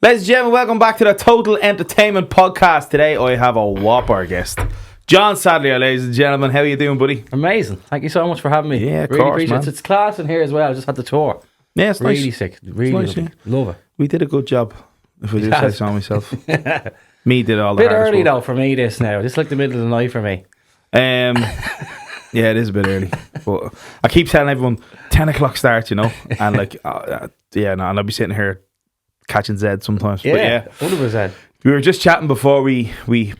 Ladies and gentlemen, welcome back to the Total Entertainment Podcast. Today I have a whopper guest. Jon Sadlier, ladies and gentlemen. How are you doing, buddy? Amazing. Thank you so much for having me. Yeah, of really course, appreciate man. it. It's class in here as well. I just had the tour. Yeah, it's Really nice. sick. Really nice, lovely. Love it. We did a good job, if I do say so myself. Me did all the Bit hardest early work. though for me this now. This is like the middle of the night for me. Yeah, it is a bit early. But I keep telling everyone, 10 o'clock starts, you know? And like, and I'll be sitting here catching Zed sometimes. But Yeah, 100%. we were just chatting before we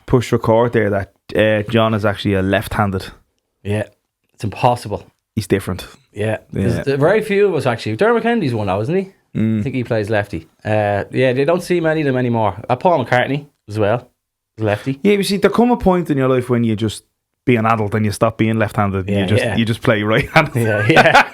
pushed record there that Jon is actually a left-handed. Yeah, it's impossible. He's different. Yeah. There's very few of us actually. Dermot Kennedy's one now, isn't he? I think he plays lefty. Yeah, they don't see many of them anymore. Paul McCartney as well, lefty. Yeah, you see, there come a point in your life when you just be an adult and you stop being left-handed. Yeah, you just play right-handed. Yeah.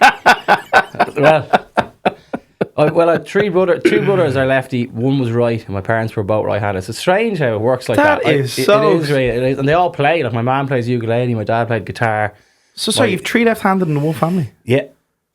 Well, I had two brothers are lefty. One was right, and my parents were both right-handed. It's strange how it works like that. It is right. It is, and they all play. Like my mum plays ukulele, my dad played guitar. So you've three left-handed in one family?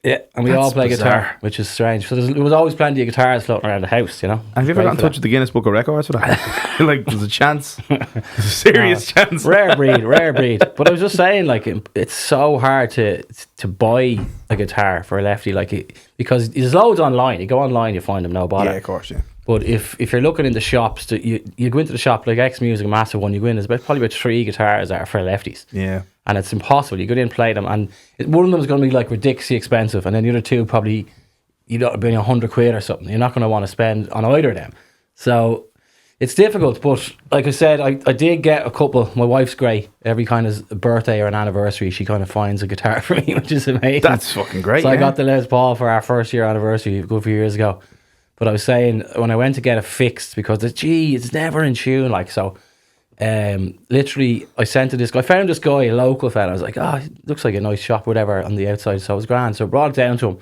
Yeah, and we That's all play bizarre. guitar, which is strange. So there was always plenty of guitars floating around the house, you know. Have you ever got in touch with the Guinness Book of Records for that? Like, there's a chance. There's a serious chance. Rare breed. But I was just saying, like, it's so hard to buy a guitar for a lefty, like, because there's loads online. You go online, you find them, no bother. Yeah, of course, yeah. But if you're looking in the shops, you go into the shop, like X Music, a massive one, you go in, there's probably about 3 guitars that are for lefties. Yeah. And it's impossible. You go in and play them, and one of them is going to be like ridiculously expensive, and then the other two probably, you know, be £100 or something. You're not going to want to spend on either of them. So it's difficult, but like I said, I did get a couple. My wife's great. Every kind of birthday or an anniversary, she kind of finds a guitar for me, which is amazing. That's fucking great. So I got the Les Paul for our first year anniversary a good few years ago. But I was saying, when I went to get it fixed, because it's never in tune, like, so literally I sent to this guy. I found this guy, a local fella. I was like, it looks like a nice shop, whatever, on the outside. So it was grand. So I brought it down to him,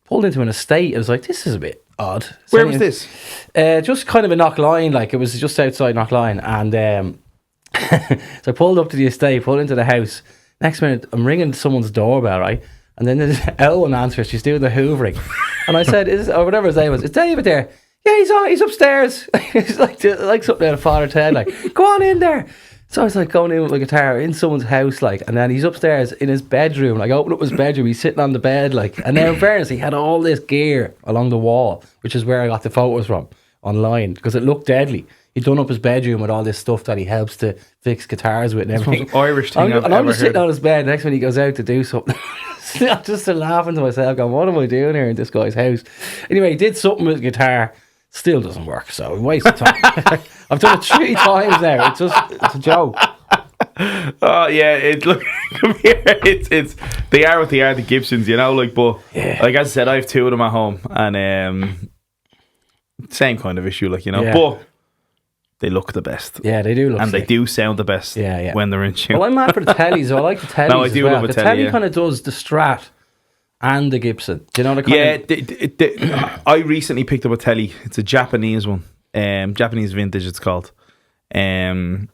pulled into an estate. I was like, this is a bit odd. Where was this? Just kind of a Knockline, like, it was just outside Knockline. And so I pulled up to the estate, pulled into the house. Next minute, I'm ringing someone's doorbell, right? And then there's Ellen answers. She's doing the hoovering. And I said, or whatever his name was, is David there? Yeah, he's upstairs. He's like something out of Father Ted, like, go on in there. So I was like going in with my guitar in someone's house, like, and then he's upstairs in his bedroom. Like, I opened up his bedroom, he's sitting on the bed, like, and then in fairness, he had all this gear along the wall, which is where I got the photos from online, because it looked deadly. He'd done up his bedroom with all this stuff that he helps to fix guitars with and everything. It's the most Irish thing I've I'm ever just sitting heard. on his bed. Next when he goes out to do something, I'm just laughing to myself, going, "What am I doing here in this guy's house?" Anyway, he did something with the guitar, still doesn't work. So waste of time. I've done it 3 times now. It's a joke. Oh yeah, look, come here. It's they are what they are, the Gibsons, you know. Like, but like I said, I have 2 of them at home, and same kind of issue, like, you know. Yeah. But they look the best. Yeah, they do look And sick. they do sound the best when they're in tune. Well, I'm mad for the tellies. So I like the tellies. No, I do as well. love a the telly, telly yeah. kind of does the Strat and the Gibson. Do you know the kind of... I recently picked up a telly. It's a Japanese one, Japanese vintage. It's called. It's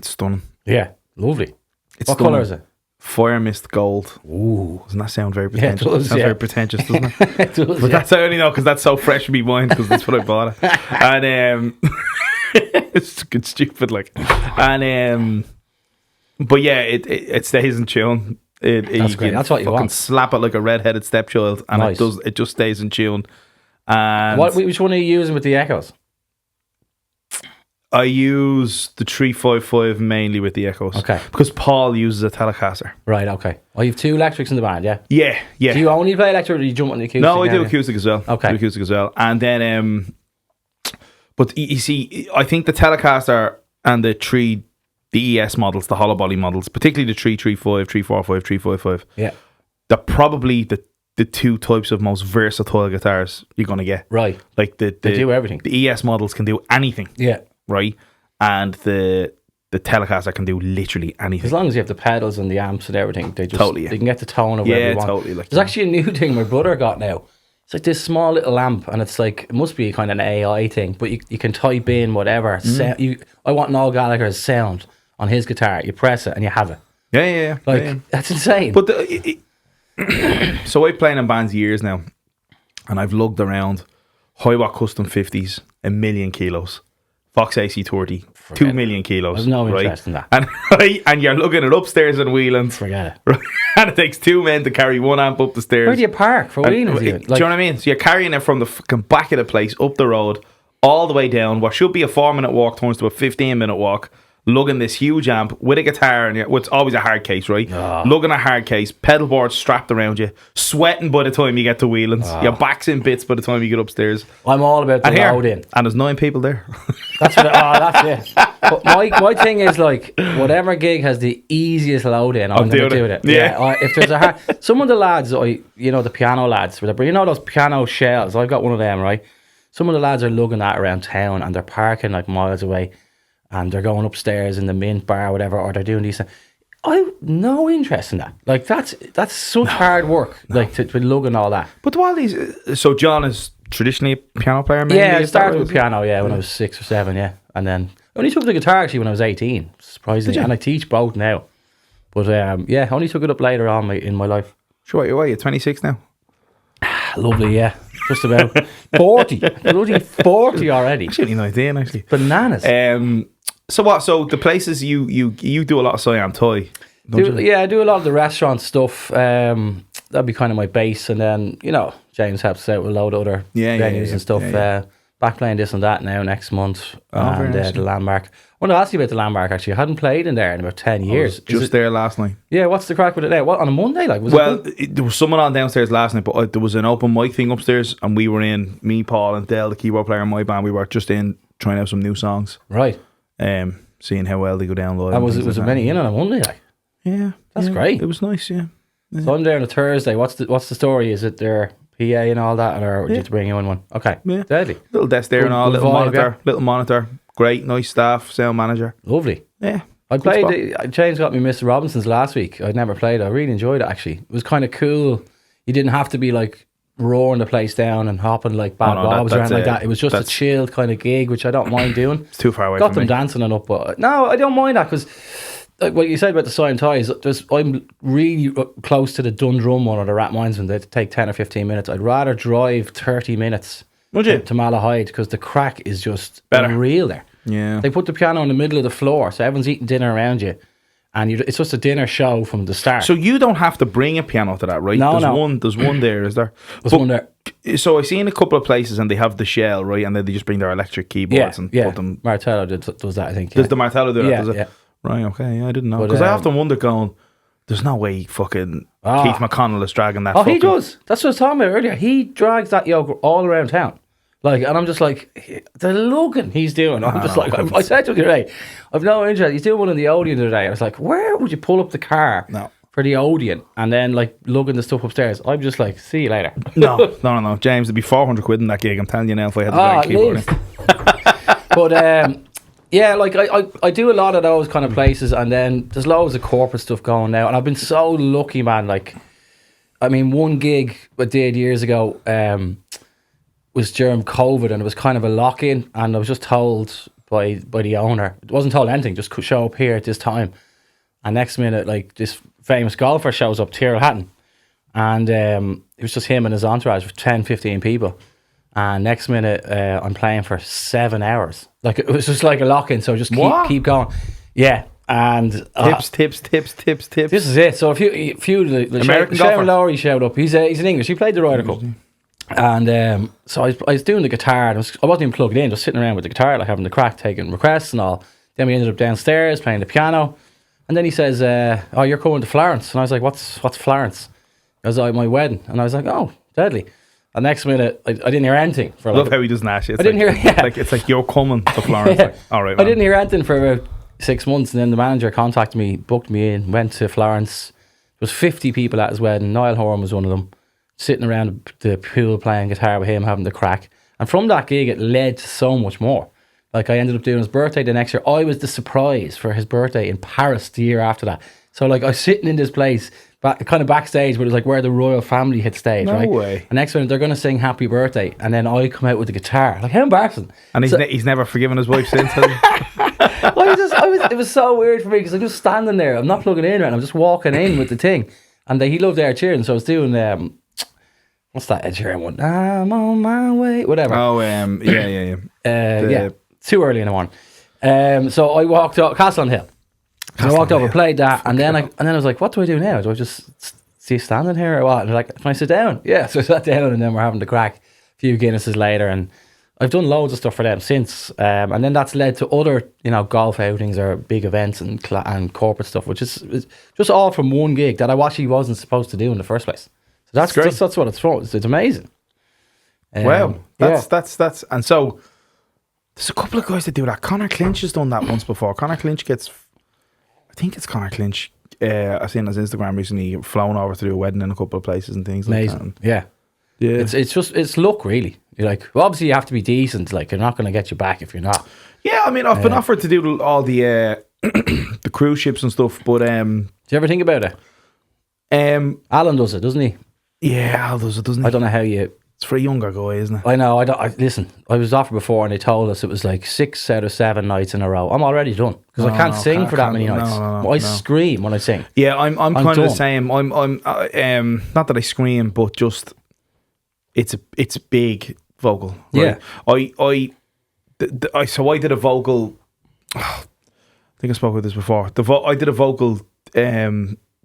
stunning. Yeah, lovely. It's What stunning. colour is it? Fire mist gold. Ooh. Doesn't that sound very Yeah, it pretentious? does, Sounds yeah. very pretentious, doesn't it? It does, But that's I only know because that's so fresh in my mind, because that's what I bought it. And it's fucking stupid, like. And but yeah, it stays in tune. That's great. That's what you fucking want. slap it like a red-headed stepchild, and Nice. it just stays in tune. And Which one are you using with the Echoes? I use the 355 mainly with the Echoes. Okay. Because Paul uses a Telecaster. Right, okay. Oh, you have 2 electrics in the band, yeah? Yeah. Do you only play electric, or do you jump on the acoustic? No, I do now? acoustic as well. Okay. I do acoustic as well. And then, but you see, I think the Telecaster and the ES models, the hollow body models, particularly the 335, 345, 355, Yeah. they're probably the 2 types of most versatile guitars you're going to get. Right. Like they do everything. The ES models can do anything. Yeah. Right? And the Telecaster can do literally anything. As long as you have the pedals and the amps and everything, they just Totally, yeah. they can get the tone of whatever you want. Totally. Like, There's actually a new thing my brother got now. It's like this small little lamp, and it's like, it must be kind of an AI thing, but you can type in whatever. I want Noel Gallagher's sound on his guitar. You press it and you have it. Yeah. Like, yeah. that's insane. But so I've played in bands years now, and I've lugged around Hiwatt Custom 50s, 1,000,000 kilos. Fox AC30, 2 million kilos. There's no right? interest in that. And, right, and you're lugging it upstairs in Whelan's. Forget it. Right? And it takes 2 men to carry 1 amp up the stairs. Where do you park for Whelan's? Do you know what I mean? So you're carrying it from the fucking back of the place, up the road, all the way down. What should be a 4-minute walk turns to a 15-minute walk. Lugging this huge amp with a guitar, and it's always a hard case, right? Lugging a hard case, pedal board strapped around you, sweating by the time you get to Whelan's. Your back's in bits by the time you get upstairs. I'm all about the load in. And there's 9 people there. That's what. That's it. But my thing is like whatever gig has the easiest load in, I'm going to do it. Yeah. If there's a some of the lads, the piano lads, those piano shells. I've got one of them, right? Some of the lads are lugging that around town, and they're parking like miles away. And they're going upstairs in the Mint bar or whatever, or they're doing these things. I've no interest in that. Like, that's such hard work, like, to lug and all that. But while these... So, John is traditionally a piano player, maybe? Yeah, I started with piano, when I was 6 or 7, And then I only took the guitar, actually, when I was 18, surprisingly. And I teach both now. But, I only took it up later on in my life. Sure, you're 26 now? Lovely, yeah. Just about 40. Bloody 40 already. Actually, 19, actually. Bananas. So what? So the places you do a lot of Siam Toy. I do a lot of the restaurant stuff. That'd be kind of my base, and then James helps us out with a load of other venues and stuff. Back playing this and that now next month, and nice. The Landmark. I want to ask you about the Landmark. Actually, I hadn't played in there in about 10 years. Just there last night. Yeah, what's the crack with it now? What, on a Monday? Like, there was someone on downstairs last night, but there was an open mic thing upstairs, and we were in. Me, Paul, and Dale, the keyboard player in my band. We were just in trying out some new songs. Right. Seeing how well they go down live. And was there many in on a Monday? Like? Yeah, that's great. It was nice. Yeah. So I'm there on a Thursday. What's the story? Is it their PA and all that, or did you have to bring you in one? Okay, deadly. Little desk there and all, little monitor, great, nice staff, sound manager, lovely. Yeah, I played. James got me Mr. Robinson's last week. I'd never played it. I really enjoyed it. Actually, it was kind of cool. You didn't have to be like roaring the place down and hopping like bad bobs around like that. It was just a chilled kind of gig, which I don't mind doing. It's too far away. Got from them dancing and up, but no, I don't mind that because. Like what you said about the Siam Ties, I'm really close to the Dundrum one or the Rat Mines one. They take 10 or 15 minutes. I'd rather drive 30 minutes to Malahide because the crack is just unreal there. Yeah, they put the piano in the middle of the floor, so everyone's eating dinner around you, and it's just a dinner show from the start. So you don't have to bring a piano to that, right? No, there's one there, is there? There's one there. So I've seen a couple of places and they have the shell, right, and then they just bring their electric keyboards and put them. Martello does that, I think. Does the Martello do that? Yeah, does it? yeah. Right, okay, I didn't know. Because I often wonder, there's no way fucking Keith McConnell is dragging that. He does. That's what I was talking about earlier. He drags that yoke all around town. Like, and I'm just like, the lugging he's doing. I'm just like, I said to him today, I've no interest. He's doing one in the Odeon today. I was like, where would you pull up the car for the Odeon and then like lugging the stuff upstairs? I'm just like, see you later. No. James, it'd be 400 quid in that gig. I'm telling you now if I had to drag keyboard. But, yeah, like I do a lot of those kind of places, and then there's loads of corporate stuff going now, and I've been so lucky, man. Like, I mean, one gig I did years ago was during COVID, and it was kind of a lock-in, and I was just told by the owner, it wasn't told anything, just show up here at this time, and next minute, like, this famous golfer shows up, Tyrrell Hatton, and it was just him and his entourage of 10, 15 people. And next minute, I'm playing for 7 hours. Like, it was just like a lock-in, so just keep going. Yeah, and... Tips. This is it. So a few of the American Sharon Lowry showed up. He's in English. He played the Ryder Cup. And so I was doing the guitar. And I wasn't even plugged in, just sitting around with the guitar, like having the crack, taking requests and all. Then we ended up downstairs playing the piano. And then he says, you're coming to Florence. And I was like, what's Florence? I was like, my wedding. And I was like, oh, deadly. The next minute, I didn't hear anything. I love how he does Nash. I didn't hear. It's like you're coming to Florence. Like, all right, man. I didn't hear anything for about 6 months, and then the manager contacted me, booked me in, went to Florence. There was 50 people at his wedding. Niall Horan was one of them, sitting around the pool playing guitar with him, having the crack. And from that gig, it led to so much more. Like, I ended up doing his birthday the next year. I was the surprise for his birthday in Paris the year after that. So, like, I was sitting in this place, kind of backstage, where it was like where the royal family had stayed, right? No way. And next one, they're going to sing Happy Birthday, and then I come out with the guitar. Like, how embarrassing. And he's never forgiven his wife since, has he? It was so weird for me, because I'm just standing there. I'm not plugging in, right? I'm just walking in with the thing. And he loved Air Cheering, so I was doing, what what's that Ed Sheeran one? I'm on my way. Whatever. Oh, yeah. Too early in the morning. So I walked up Castle on Hill. So I walked over, played that, and then I was like, what do I do now? Do I just see standing here or what? And they're like, can I sit down? Yeah. So I sat down, and then we're having the crack a few Guinnesses later, and I've done loads of stuff for them since. And then that's led to other, golf outings or big events and corporate stuff, which is just all from one gig that I actually wasn't supposed to do in the first place. So that's great. That's what it's from. It's amazing. Wow. That's and so there's a couple of guys that do that. Connor Clinch has done that once before. Connor Clinch I think it's Connor Clinch. I've seen his Instagram recently, flown over to do a wedding in a couple of places and things like that. Yeah. It's luck, really. You're like, well, obviously you have to be decent. Like, you're not going to get you back if you're not. Yeah, I mean, I've been offered to do all the the cruise ships and stuff, but do you ever think about it? Alan does it, doesn't he? Yeah, Al does it, doesn't he? I don't know how you. It's for a younger guy, isn't it? I know. Listen, I was offered before, and they told us it was like 6 out of 7 nights in a row. I'm already done because I can't sing for that many nights. I scream when I sing. Yeah, I'm kind of the same. I'm not that I scream, but just it's a big vocal. Right? Yeah. So I did a vocal. I think I spoke about this before. I did a vocal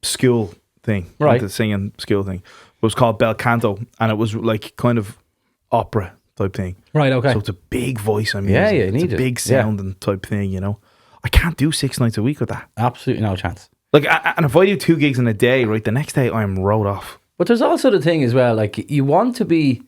school thing, right? The singing school thing. It was called Bel Canto, and it was like kind of opera type thing. Right, okay. So it's a big voice. I mean, yeah, you need it's a big sounding type thing. I can't do 6 nights a week with that. Absolutely no chance. Like, and if I do 2 gigs in a day, right, the next day I'm wrote off. But there's also the thing as well, like, you want to be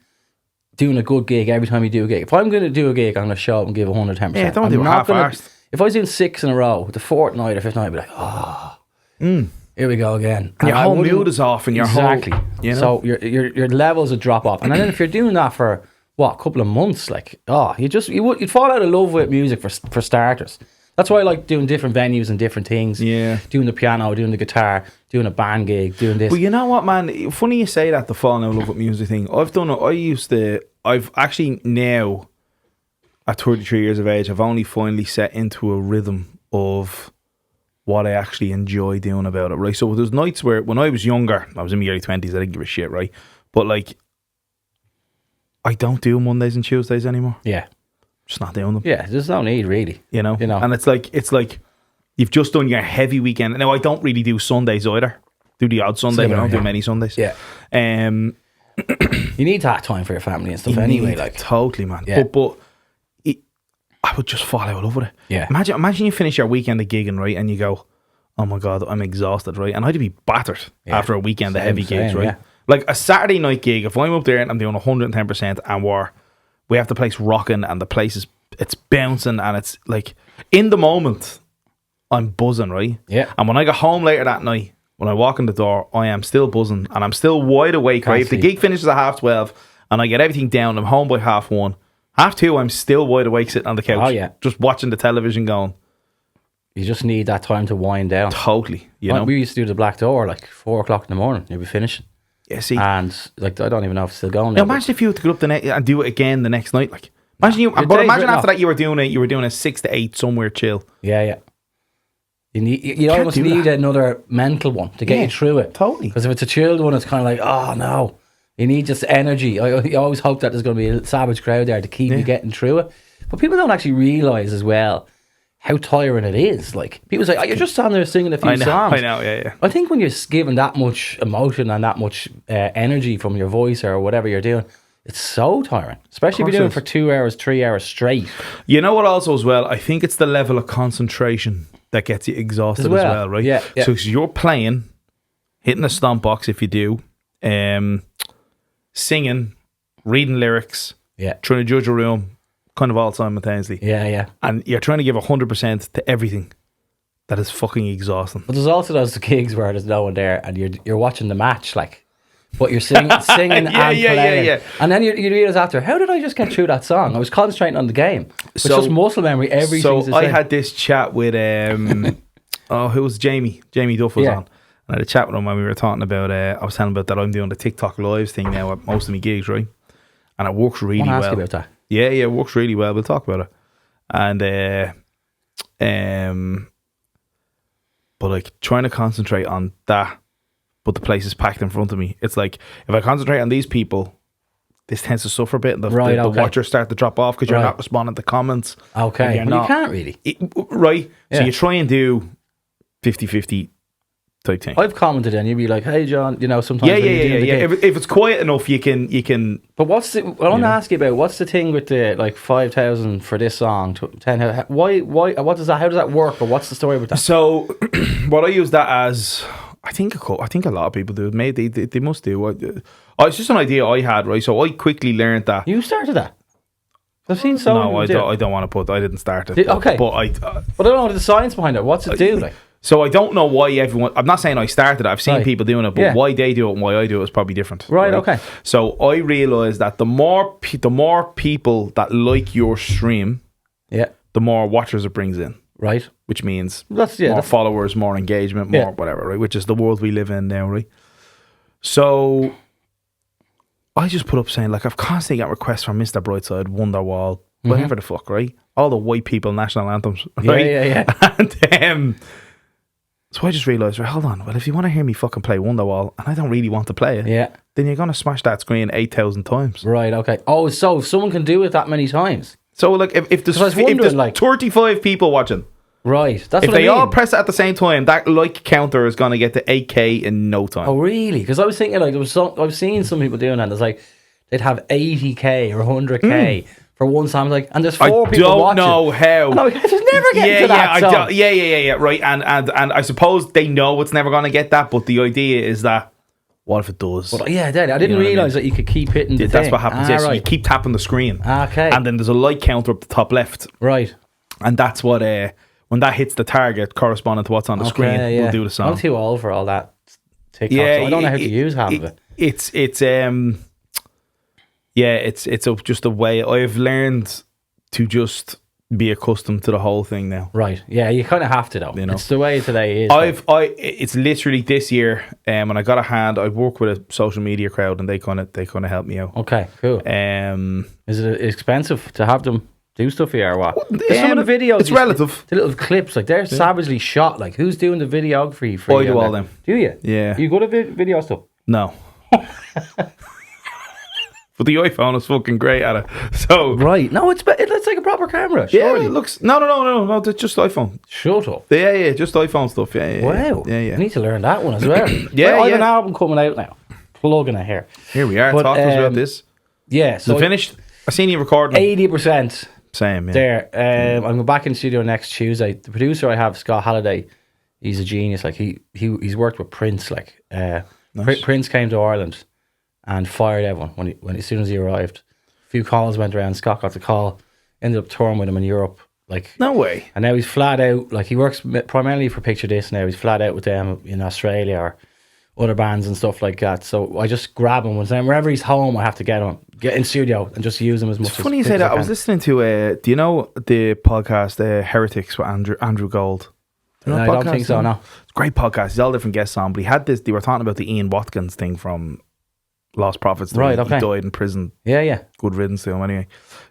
doing a good gig every time you do a gig. If I'm going to do a gig, I'm going to show up and give 110%. Yeah, don't do half-arsed. If I was doing 6 in a row, the 4th night or 5th night, I'd be like, here we go again. And your whole mood is off, and your exactly. whole, So your levels would drop off, and then if you're doing that for a couple of months, like you'd fall out of love with music for starters. That's why I like doing different venues and different things. Yeah, doing the piano, doing the guitar, doing a band gig, doing this. But you know what, man? Funny you say that, the falling out of love with music thing. I've actually now, at 33 years of age, I've only finally set into a rhythm of what I actually enjoy doing about it, right? So there's nights where, when I was younger, I was in my early 20s, I didn't give a shit, right? But like, I don't do Mondays and Tuesdays anymore. Yeah. Just not doing them. Yeah, there's no need, really. You know? And it's like you've just done your heavy weekend. Now, I don't really do Sundays either. Do the odd Sunday, but I don't do many Sundays. Yeah. You need that time for your family and stuff anyway. Totally, man. Yeah. But I would just fall out of love with it. Yeah. Imagine you finish your weekend of gigging, right, and you go, oh my God, I'm exhausted, right? And I'd be battered after a weekend of heavy gigs, right? Yeah. Like a Saturday night gig, if I'm up there and I'm doing 110% and we have the place rocking and the place it's bouncing and it's like, in the moment, I'm buzzing, right? Yeah. And when I go home later that night, when I walk in the door, I am still buzzing and I'm still wide awake, right? If the gig finishes at 12:30 and I get everything down, I'm home by 1:30. 2:30, I'm still wide awake sitting on the couch. Oh, yeah. Just watching the television going. You just need that time to wind down. Totally. You know? We used to do the Black Door like 4:00 in the morning. You'd be finishing. Yeah, see. And like, I don't even know if it's still going. Now, imagine if you had to get up and do it again the next night. Like, imagine after that you were doing a 6 to 8 somewhere chill. Yeah. You almost need another mental one to get you through it. Totally. Because if it's a chilled one, it's kind of like, oh no. You need just energy. I always hope that there's going to be a savage crowd there to keep you getting through it. But people don't actually realise as well how tiring it is. Like, people say, you're just standing there singing a few songs. I know, yeah. I think when you're given that much emotion and that much energy from your voice or whatever you're doing, it's so tiring. Especially if you're doing it for 2 hours, 3 hours straight. You know what also as well? I think it's the level of concentration that gets you exhausted as well, right? Yeah. So you're playing, hitting a stomp box if you do, singing, reading lyrics, trying to judge a room, kind of all simultaneously. Yeah. And you're trying to give 100% to everything. That is fucking exhausting. But there's also those gigs where there's no one there and you're watching the match, like, but you're singing and playing. Yeah. And then you realize after, how did I just get through that song? I was concentrating on the game. It's just muscle memory. So I had this chat with who was Jamie? Jamie Duff was on. And I had a chat with him when we were talking about, I was telling him about that I'm doing the TikTok lives thing now at most of my gigs, right? And it works really well. Ask you about that. Yeah, it works really well. We'll talk about it. And, but like trying to concentrate on that but the place is packed in front of me. It's like, if I concentrate on these people, this tends to suffer a bit. The watchers start to drop off because you're not responding to comments. Okay. You can't really. Right? Yeah. So you try and do 50-50 type thing. I've commented and you'd be like, hey, John, sometimes. Yeah. If it's quiet enough, you can. But I want to ask you about, what's the thing with the, like, 5,000 for this song, 10, why, how does that work, or what's the story with that? So, what I use that as, I think a lot of people do. Maybe they must do. It's just an idea I had, right? So I quickly learned that. You started that? I've seen some. No, I don't want to put. I didn't start it. Okay, but I don't know the science behind it. What's it do? Like, so I don't know why everyone. I'm not saying I started it. I've seen people doing it, but why they do it and why I do it is probably different. Right. Okay. So I realised that the more people that like your stream, the more watchers it brings in. Right. Which means more followers, more engagement, more whatever, right? Which is the world we live in now, right? So I just put up saying, like, I've constantly got requests from Mr. Brightside, Wonderwall, whatever the fuck, right? All the white people national anthems, right? Yeah. And so I just realised, right, hold on, well, if you want to hear me fucking play Wonderwall and I don't really want to play it, then you're going to smash that screen 8,000 times. Right, okay. Oh, so if someone can do it that many times. So, like, if there's 35 people watching, right, that's if what I mean. they all press it at the same time, that like counter is going to get to 8K in no time. Oh, really? Because I was thinking, like, I've seen some people doing that. It's like they'd have 80K or 100K for one time. Like, and there's 4 people watching. I don't know how. No, it's never getting to that. Yeah, right. And I suppose they know it's never going to get that. But the idea is that, what if it does? But I didn't realise that you could keep hitting the That's thing. what happens. So you keep tapping the screen. Okay. And then there's a light counter up the top left. Right. And that's what, when that hits the target corresponding to what's on the screen, we'll do the song. I'm too old for all that TikTok. So I don't know how to use half of it. It's just a way I've learned to just be accustomed to the whole thing now. Right. Yeah, you kind of have to, though. It's the way today is. It's literally this year, when I got a hand, I work with a social media crowd, and they kind of help me out. Okay, cool. Is it expensive to have them do stuff here or what? Some of the videos, it's relative. The little clips, like, they're savagely shot. Like, who's doing the videography for you? I do all them. Do you? Yeah. Are you good at video stuff? No. But the iPhone is fucking great at it. So right. No, it's like a proper camera. Yeah, it looks. No. It's just iPhone. Shut up. Yeah. Just iPhone stuff. Yeah. Wow. Yeah. I need to learn that one as well. I have an album coming out now. Plugging it here. Here we are. Talk to us about this. Yeah. So finished. I seen you recording. 80%. Same. Yeah. There. I'm going back in the studio next Tuesday. The producer I have, Scott Halliday, he's a genius. Like he's worked with Prince. Like nice. Prince came to Ireland and fired everyone when as soon as he arrived. A few calls went around. Scott got the call. Ended up touring with him in Europe. Like, no way. And now he's flat out. Like, he works primarily for Picture This now. He's flat out with them in Australia or other bands and stuff like that. So I just grab him whenever he's home. I have to get in studio and just use him as much. It's funny you say that. I was listening to do you know the podcast Heretics with Andrew Gold? No, I don't think so. No, it's a great podcast. He's all different guests on, but he had this. They were talking about the Ian Watkins thing from Lost Prophets. Right. Okay. He died in prison. Yeah. Good riddance to him. Anyway,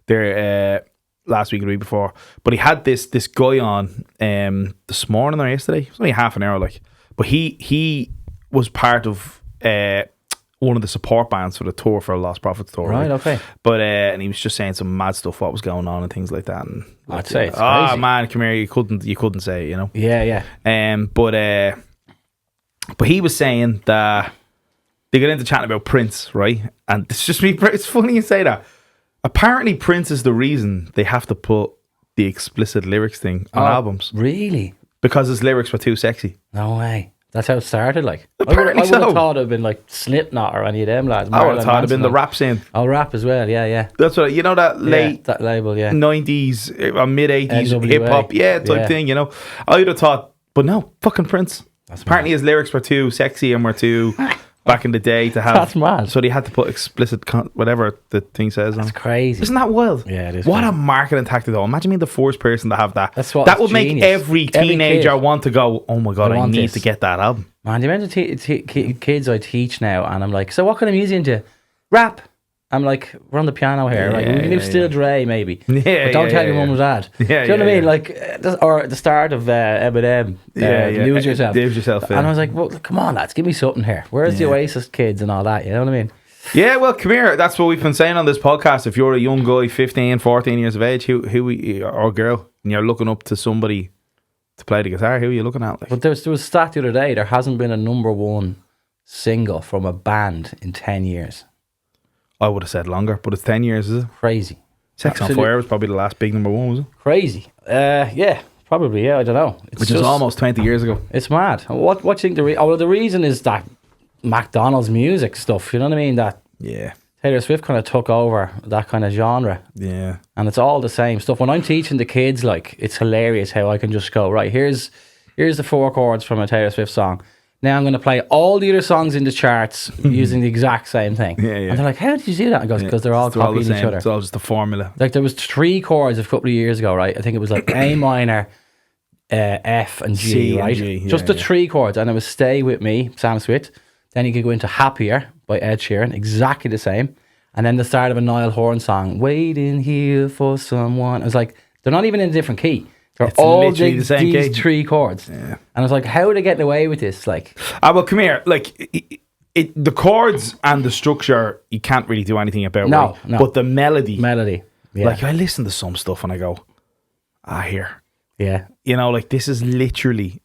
there last week or the week before, but he had this guy on this morning or yesterday. It was only half an hour, like, but he was part of one of the support bands for the tour for a Lost Prophets tour. Right. Okay. But and he was just saying some mad stuff, what was going on and things like that. And I'd say it's crazy. Oh man, come here, you couldn't say it, you know. Yeah. But he was saying that they got into chatting about Prince, right? And it's just me. It's funny you say that. Apparently, Prince is the reason they have to put the explicit lyrics thing on albums. Really? Because his lyrics were too sexy. No way. That's how it started, like. Apparently I would have thought it would have been like Slipknot or any of them lads. I would have thought it would have been the rap scene. Oh, rap as well, yeah. That's what, you know, that late that label, 90s or mid 80s NWA. hip hop, type thing, you know. I would have thought, but no, fucking Prince. Apparently his lyrics were too sexy and were too back in the day to have. That's mad. So they had to put explicit whatever the thing says. That's crazy. Isn't that wild? Yeah, it is. What a marketing tactic though. Imagine being the first person to have that. That's what. That would make genius. every teenager want to go, oh my God, I need to get that album. Man, the amount of kids I teach now, and I'm like, so what kind of music do you? Rap. I'm like, we're on the piano here. Like, we can do Still Dre, maybe. Yeah, but don't tell your mum and dad. Yeah, do you know what I mean? Like, or at the start of Eminem, Lose Yourself. Lose Yourself. And I was like, well, come on, lads, give me something here. Where's the Oasis kids and all that? You know what I mean? Yeah, well, come here. That's what we've been saying on this podcast. If you're a young guy, 15, 14 years of age, or girl, and you're looking up to somebody to play the guitar, who are you looking at? Like? But there was a stat the other day. There hasn't been a number one single from a band in 10 years. I would have said longer, but it's 10 years, is it? Crazy. Sex on Fire was probably the last big number one, was it? Crazy. Yeah, probably. Yeah, I don't know. Which is almost 20 years ago. It's mad. What do you think the reason is that McDonald's music stuff, you know what I mean? That Taylor Swift kind of took over that kind of genre. Yeah. And it's all the same stuff. When I'm teaching the kids, like, it's hilarious how I can just go, right, here's the 4 chords from a Taylor Swift song. Now I'm going to play all the other songs in the charts using the exact same thing. Yeah. And they're like, how did you do that? And I goes, because they're all copying each other. It's all just a formula. Like, there was 3 chords a couple of years ago, right? I think it was like A minor, F and G, C right? and G, just the 3 chords. And it was Stay With Me, Sam Smith. Then you could go into Happier by Ed Sheeran, exactly the same. And then the start of a Niall Horan song, Waiting Here for Someone. I was like, they're not even in a different key. They're all these 3 chords. Yeah. And I was like, how are they getting away with this? Like, well, come here. Like, the chords and the structure, you can't really do anything about. No. But the melody. Yeah. Like, I listen to some stuff and I go, here. Yeah. You know, like, this is literally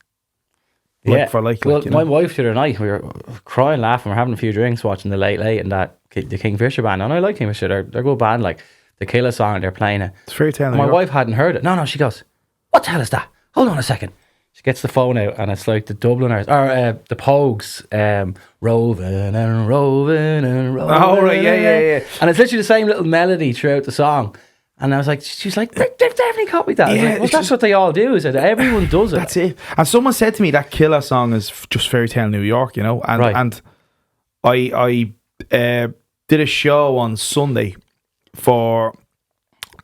for like. Well, you my know? wife the other night, we were crying, laughing, we're having a few drinks, watching the Late Late and that the Kingfisher band. And I like Kingfisher. They're a good band. Like, the Killer song, they're playing it. It's Fairy Tale. My wife hadn't heard it. No, she goes, what the hell is that? Hold on a second. She gets the phone out and it's like the Dubliners, or the Pogues, roving and roving and roving. Oh, right, yeah. And it's literally the same little melody throughout the song. And I was like, she's like, they've definitely copied that. Yeah, like, well, that's what they all do, is it? Everyone does it. That's it. And someone said to me that Killer song is just Fairy Tale New York, you know? And, and I did a show on Sunday for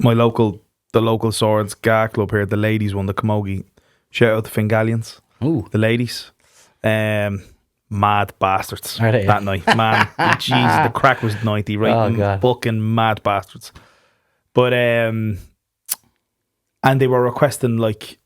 the local swords GA club here. The ladies won the Camogie. Shout out to Fingalians. Ooh. The ladies. Mad bastards that night. Man, Jesus, the crack was 90, right? Oh, God. Fucking mad bastards. But, and they were requesting, like,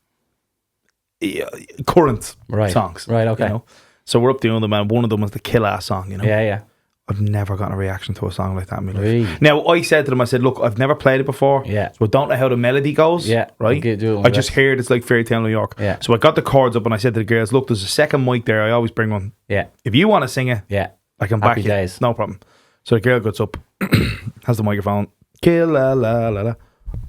current songs. Right, okay. You know? So we're up doing them, and one of them was the Kill-Ass song, you know? Yeah. I've never gotten a reaction to a song like that in my life. Really? Now, I said to them, I said, look, I've never played it before. Yeah. So I don't know how the melody goes. Yeah. Right? I just heard it's like Fairy Tale New York. Yeah. So I got the chords up and I said to the girls, look, there's a second mic there. I always bring one. Yeah. If you want to sing it, I can back Happy you. days. No problem. So the girl gets up, has the microphone. Kill la la la la.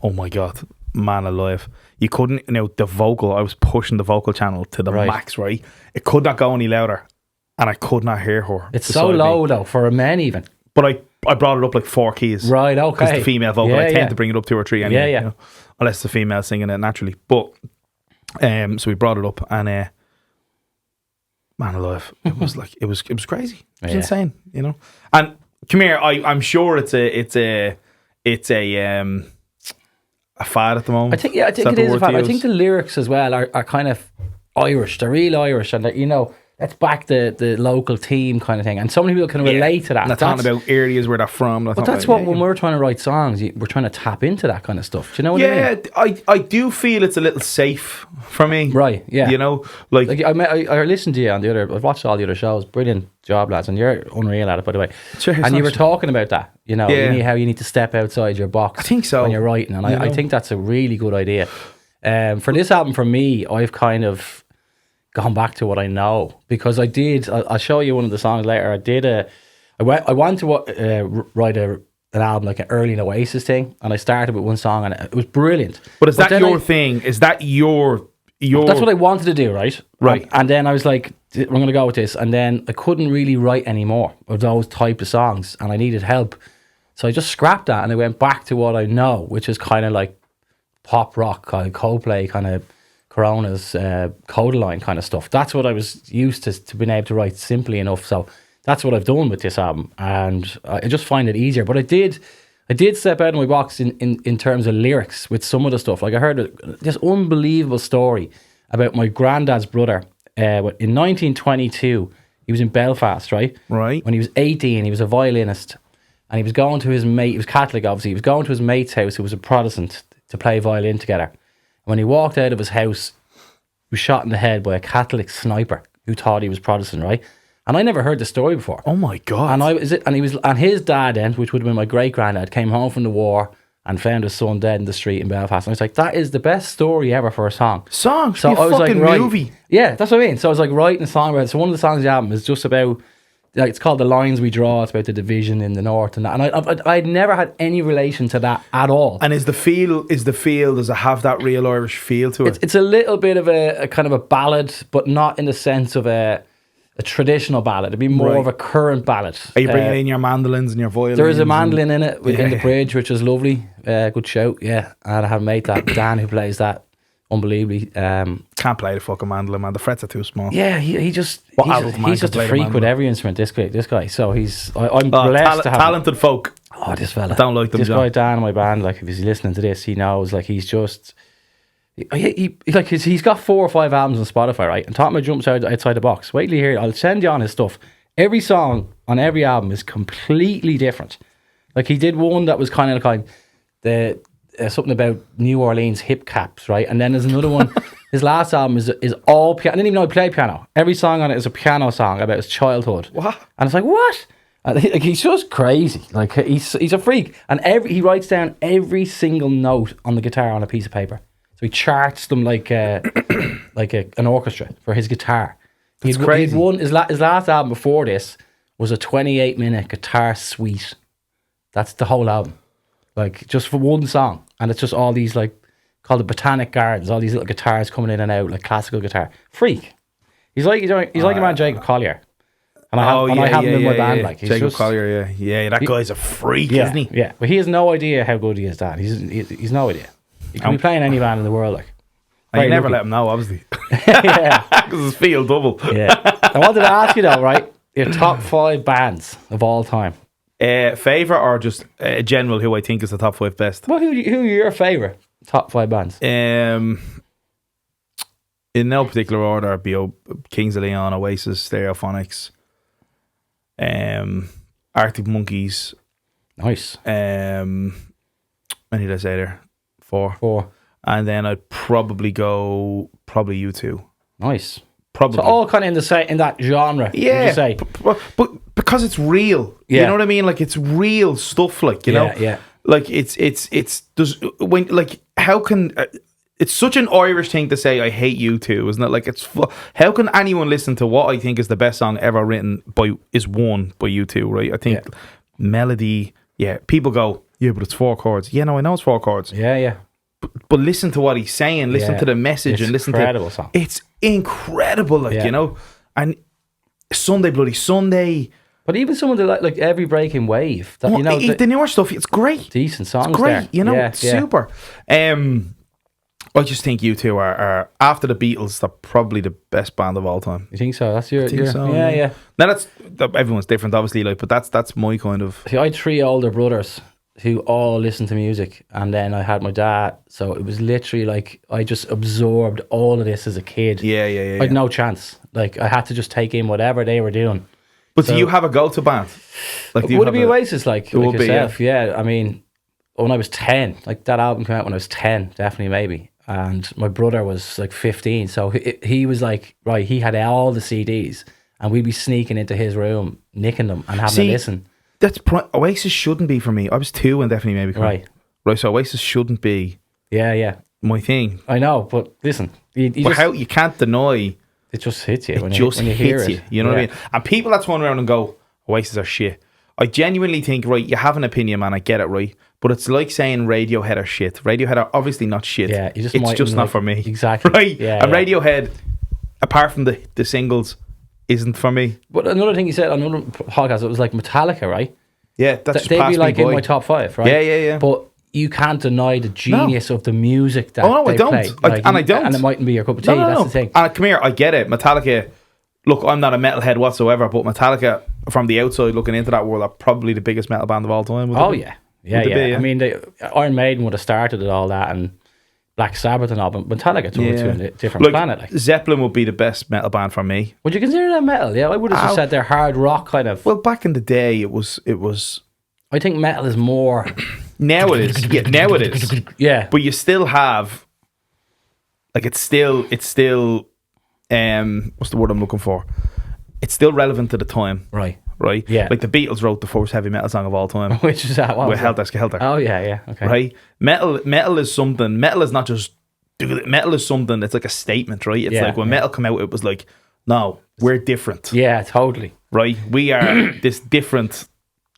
Oh my God. Man alive. You couldn't, the vocal, I was pushing the vocal channel to the max, right? It could not go any louder. And I could not hear her. It's so low, though, for a man even. But I brought it up like 4 keys. Right, okay. Because the female vocal, I tend to bring it up 2 or 3 anyway. Yeah. You know, unless the female singing it naturally. But, so we brought it up and, man alive, it was like, it was crazy. It was insane, you know. And come here, I'm sure it's a fad at the moment. I think it is a fad. I think the lyrics as well are kind of Irish. They're real Irish, and let's back the local team kind of thing. And so many people can relate to that. And they're talking about areas where they're from. But that's what, when we're trying to write songs, we're trying to tap into that kind of stuff. Do you know what I mean? Yeah, I do feel it's a little safe for me. Right, yeah. You know, like I listened to you on I've watched all the other shows. Brilliant job, lads. And you're unreal at it, by the way. Cheers, and you were talking about that, how you need to step outside your box. I think so. When you're writing. And I think that's a really good idea. For this album, for me, I've kind of gone back to what I know, because I'll show you one of the songs later. I wanted to write an album like an early Oasis thing, and I started with one song and it was brilliant. But is that your thing? Is that your That's what I wanted to do, right? Right. And then I was like, we're going to go with this. And then I couldn't really write anymore of those type of songs, and I needed help. So I just scrapped that and I went back to what I know, which is kind of like pop rock, kind of Coldplay, kind of Corona's Codaline kind of stuff. That's what I was used to being able to write simply enough. So that's what I've done with this album, and I just find it easier. But I did step out of my box in terms of lyrics with some of the stuff. Like I heard this unbelievable story about my granddad's brother. In 1922, he was in Belfast, right? Right. When he was 18, he was a violinist. and he was going to his mate. He was Catholic, obviously. He was going to his mate's house, who was a Protestant, to play violin together. And when he walked out of his house, he was shot in the head by a Catholic sniper who thought he was Protestant, right? And I never heard the story before. Oh my God! And his dad then, which would have been my great granddad, came home from the war and found his son dead in the street in Belfast. And I was like, that is the best story ever for a song. So I was fucking like, movie. Yeah, that's what I mean. So I was like writing a song about it. So one of the songs on the album is just about, like, it's called The Lines We Draw. It's about the division in the north and that. And I'd never had any relation to that at all. And does it have that real Irish feel to it? It's a little bit of a kind of a ballad, but not in the sense of a traditional ballad. It'd be more of a current ballad. Are you bringing in your mandolins and your violins? There is a mandolin in it in the bridge, which is lovely. Good shout, yeah. And I have a mate, that Dan, who plays that unbelievably. Can't play the fucking mandolin, man. The frets are too small. Yeah, he's just a freak with every instrument. This guy. So I'm blessed to have talented folk. Oh, this fella. I don't like them. This guy Dan in my band, like, if he's listening to this, he knows, like, he's just. He's got 4 or 5 albums on Spotify, right? And Top Man jumps outside the box. Wait till you hear it. I'll send you on his stuff. Every song on every album is completely different. Like, he did one that was kind of like something about New Orleans hip caps, right? And then there's another one. His last album is all piano. I didn't even know he played piano. Every song on it is a piano song about his childhood. What? And it's like, what? Like, he's just crazy. Like, he's a freak. And he writes down every single note on the guitar on a piece of paper. So he charts them like an orchestra for his guitar. That's crazy. He'd won his last album before this was a 28-minute guitar suite. That's the whole album, like, just for one song, and it's just all these, like, called the Botanic Gardens, all these little guitars coming in and out, like classical guitar. Freak. He's like a man, Jacob Collier. And I have him in my band. Like, Jacob Collier, yeah. That guy's a freak, isn't he? Yeah, but he has no idea how good he is, Dan. He's no idea. He can be playing any band in the world, like. And you never let him know, obviously. Yeah. Because it's feel double. Yeah. I wanted to ask you, though, right? Your top 5 bands of all time. Favourite or just general who I think is the top 5 best? Well, who are your favourite top 5 bands? In no particular order, it'd be Kings of Leon, Oasis, Stereophonics, Arctic Monkeys. Nice. How did I say there? 4. 4. And then I'd probably go U2. Nice. Probably. So all kind of in that genre. Yeah. Would you say? But because it's real. Yeah. You know what I mean? Like, it's real stuff. Like, you know. Yeah. Like, it's when, like, how can it's such an Irish thing to say I hate U2, isn't it? Like, how can anyone listen to what I think is the best song ever written by U2, right? I think melody. Yeah. People go, yeah, but it's 4 chords. Yeah, no, I know it's 4 chords. Yeah. But listen to what he's saying, listen to the message, and listen incredible song. It's incredible, like, you know. And Sunday Bloody Sunday. But even some of the like Every Breaking Wave, that, you know, the newer stuff, it's great. Decent songs. It's great, there. you know, it's super. I just think U2 are after the Beatles, they're probably the best band of all time. You think so? That's your so, yeah. Now everyone's different, obviously, like, but that's my kind of. See, I had 3 older brothers who all listened to music, and then I had my dad, so it was literally like I just absorbed all of this as a kid. Yeah. I had no chance. Like, I had to just take in whatever they were doing. But do you have a go-to band? Like, would it be Oasis, like yourself? Be, yeah. I mean, when I was 10, like, that album came out when I was 10, definitely, maybe. And my brother was like 15, so he was like, right, he had all the CDs, and we'd be sneaking into his room, nicking them and having a listen. Oasis shouldn't be for me. I was 2 and definitely maybe. Right. So Oasis shouldn't be. Yeah. My thing. I know, but listen, you can't deny. It just hits you when you hear it. You know what I mean? And people that turn around and go, Oasis are shit. I genuinely think, right, you have an opinion, man. I get it, right. But it's like saying Radiohead are shit. Radiohead are obviously not shit. Yeah, it's just not for me. Exactly. Right. And Radiohead, apart from the singles, isn't for me. But another thing he said on another podcast, it was like Metallica, right? Yeah, that's they'd be like in my top 5, right? Yeah. But you can't deny the genius of the music that I don't. play. Like, I don't. And it mightn't be your cup of tea. That's the thing. And come here, I get it. Metallica. Look, I'm not a metalhead whatsoever, but Metallica, from the outside looking into that world, are probably the biggest metal band of all time. Yeah. I mean, Iron Maiden would have started all that, and Black Sabbath and all, but Metallica took it to a different planet. Like. Zeppelin would be the best metal band for me. Would you consider that metal? Yeah, I would have just said they're hard rock kind of. Well, back in the day, it was. I think metal is more. Now it is. Yeah, now it is. Yeah. But you still have, like, it's still what's the word I'm looking for? It's still relevant to the time. Right. Yeah. Like the Beatles wrote the first heavy metal song of all time. Which is that one? With Helter Skelter. Oh yeah. Okay. Right. Metal is something. Metal is not just. Metal is something. It's like a statement, right? It's like when metal came out, it was like, no, we're different. Yeah, totally. Right. We are this different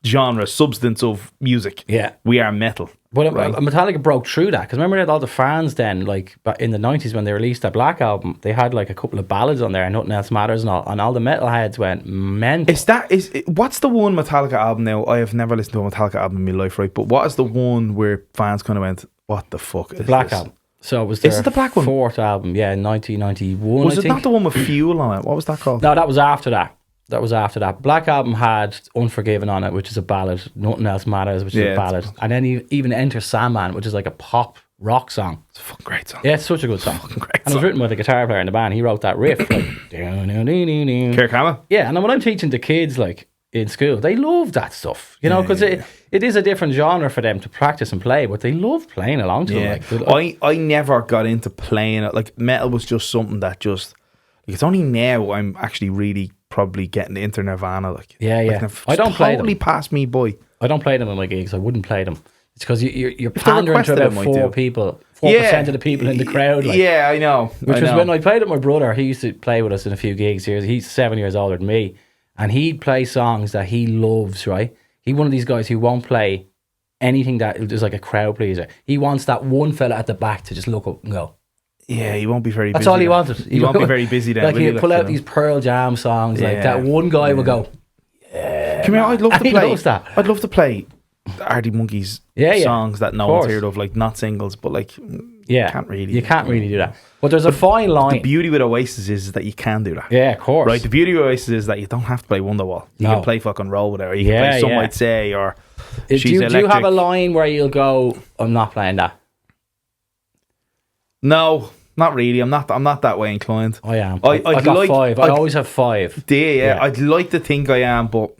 genre, substance of music. Yeah. We are metal. But right? Metallica broke through that because remember they had all the fans then, like in the 90s when they released that Black album, they had like a couple of ballads on there and Nothing Else Matters and all the metalheads went mental. What's the one Metallica album now? I have never listened to a Metallica album in my life, right? But what is the one where fans kind of went, what the fuck is the Black this? album. So it was their the Black one? fourth album, yeah, in 1991. Was it not the one with Fuel on it? What was that called? No, that was after that. Black album had Unforgiven on it, which is a ballad. Nothing Else Matters, which is a ballad. And then even Enter Sandman, which is like a pop rock song. It's a fucking great song. Yeah, it's such a good song. And it was written by the guitar player in the band. He wrote that riff. Like, Kirk Hammett? Yeah, and when I'm teaching the kids, like, in school, they love that stuff, you know, because it is a different genre for them to practice and play, but they love playing along to it. Like, I never got into playing it. Like, metal was just something that just, like, it's only now I'm actually really probably getting into Nirvana. Like, I don't play them. Totally passed me by. I don't play them in my gigs. I wouldn't play them. It's because you're pandering to about 4 people. 4% of the people in the crowd. Like, yeah, I know. Which was when I played with my brother. He used to play with us in a few gigs here. He's 7 years older than me. And he'd play songs that he loves, right? He's one of these guys who won't play anything that is like a crowd pleaser. He wants that one fella at the back to just look up and go. Yeah, he won't be very busy. That's all he wanted. He won't be very busy then. Like he'd pull out these Pearl Jam songs. Like that one guy would go, yeah. Come here, I'd love to play. Loves that. I'd love to play Artie Monkey's songs that no one's heard of, like not singles, but like can't really. You can't really do that. But there's a fine line. The beauty with Oasis is that you can do that. Yeah, of course. Right. The beauty with Oasis is that you don't have to play Wonderwall. You can play fucking Roll with it, or you can play Some Might Say, or She's Electric. Do you have a line where you'll go, I'm not playing that? No, not really. I'm not that way inclined. I am. I got 5. I always have 5. Yeah. I'd like to think I am, but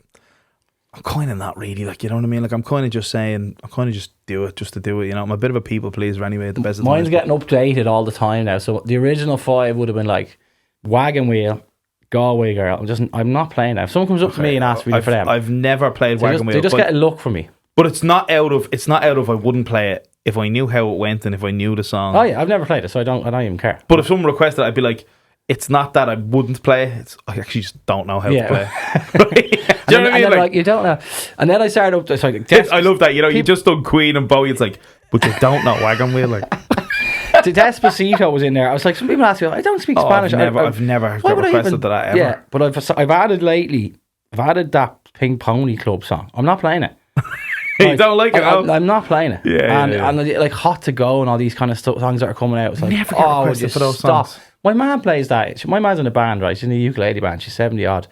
I'm kind of not really, like, you know what I mean? Like, I'm kind of just saying, I kind of just do it just to do it, you know? I'm a bit of a people pleaser anyway at the best of Mine's times. getting updated all the time now. So the original 5 would have been like Wagon Wheel, Galway Girl. I'm not playing that. If someone comes up to me and asks me for them, I've never played Wagon Wheel. They just get a look for me. But it's not out of I wouldn't play it if I knew how it went and if I knew the song. Oh yeah, I've never played it, so I don't even care. But if someone requested it, I'd be like, it's not that I wouldn't play it. I actually just don't know how to play it. Do you know what I mean? Like, you don't know. And then I started up. It's like, I love that. You know, you just done Queen and Bowie. It's like, but you don't know Wagon Wheel. Like, the Despacito was in there. I was like, some people ask me, I don't speak Spanish. I've never got requested to that ever. Yeah, but I've added lately. I've added that Pink Pony Club song. I'm not playing it. You don't like it? I'm not playing it. Yeah, and like Hot to Go and all these kind of songs that are coming out. It's like, never get requested for those songs. My mum plays that. My mum's in a band, right? She's in a ukulele band. She's 70 odd,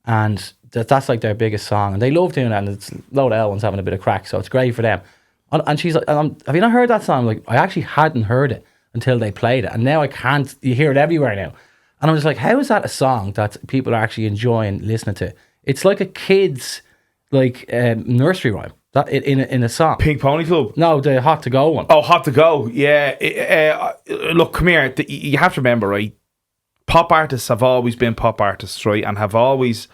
and that's like their biggest song, and they love doing that. And it's a load of L ones having a bit of crack, so it's great for them. And she's like, have you not heard that song? Like, I actually hadn't heard it until they played it, and now I can't. You hear it everywhere now, and I'm just like, how is that a song that people are actually enjoying listening to? It's like a kid's like nursery rhyme. That in a song. Pink Pony Club? No, the Hot to Go one. Oh, Hot to Go. Yeah. Look, come here. You have to remember, right? Pop artists have always been pop artists, right? And have always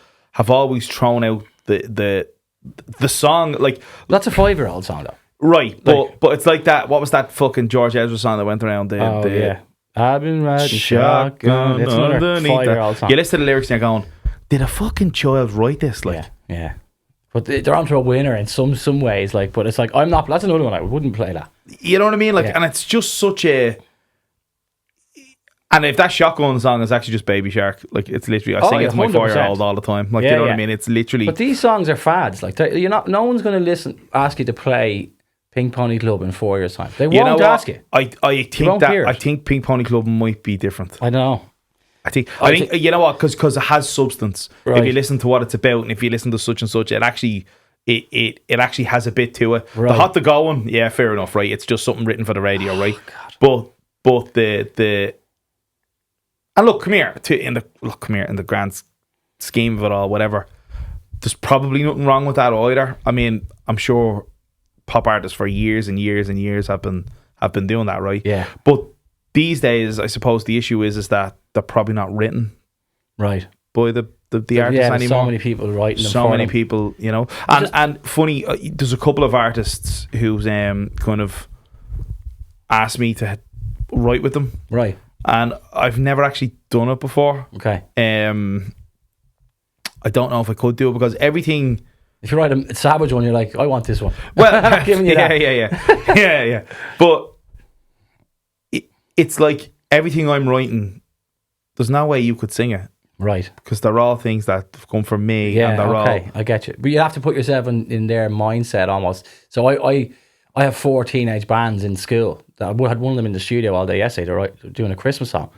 thrown out the song. Like, that's a 5-year-old song, though. Right, but it's like that. What was that fucking George Ezra song that went around? Yeah. I've been riding shotgun. It's another 5-year-old song. You listen to the lyrics and you're going, did a fucking child write this? Like, yeah. But they're onto a winner in some ways, like. But it's like, I'm not. That's another one I wouldn't play that. You know what I mean? Like, and it's just such a. And if that Shotgun song is actually just Baby Shark, like, it's literally, I sing it to my 4-year-old all the time. Like, you know what I mean? It's literally. But these songs are fads. Like, you're not. No one's going to ask you to play Pink Pony Club in 4 years' time. They won't ask you. I think Pink Pony Club might be different. I don't know. I think you know what, because it has substance. Right. If you listen to what it's about, and if you listen to such and such, it actually has a bit to it. Right. The Hot to Go one, yeah, fair enough, right? It's just something written for the radio, right? But the and look, come here in the grand scheme of it all, whatever. there's probably nothing wrong with that either. I mean, I'm sure pop artists for years and years and years have been doing that, right? Yeah. But these days, I suppose the issue is that they're probably not written right by the artists there's anymore. so many people writing them So for many them. people, you know. And funny, there's a couple of artists who's kind of asked me to write with them, Right. and I've never actually done it before. Okay. I don't know if I could do it because everything. If you write a Savage one, you're like, I want this one. Well, I'm not giving you that. yeah. But it's like everything I'm writing. There's no way you could sing it. Right. Because they're all things that have come from me. Yeah, and they're okay. I get you. But you have to put yourself in their mindset almost. So I have 4 teenage bands in school. I had one of them in the studio all day yesterday. They're doing a Christmas song.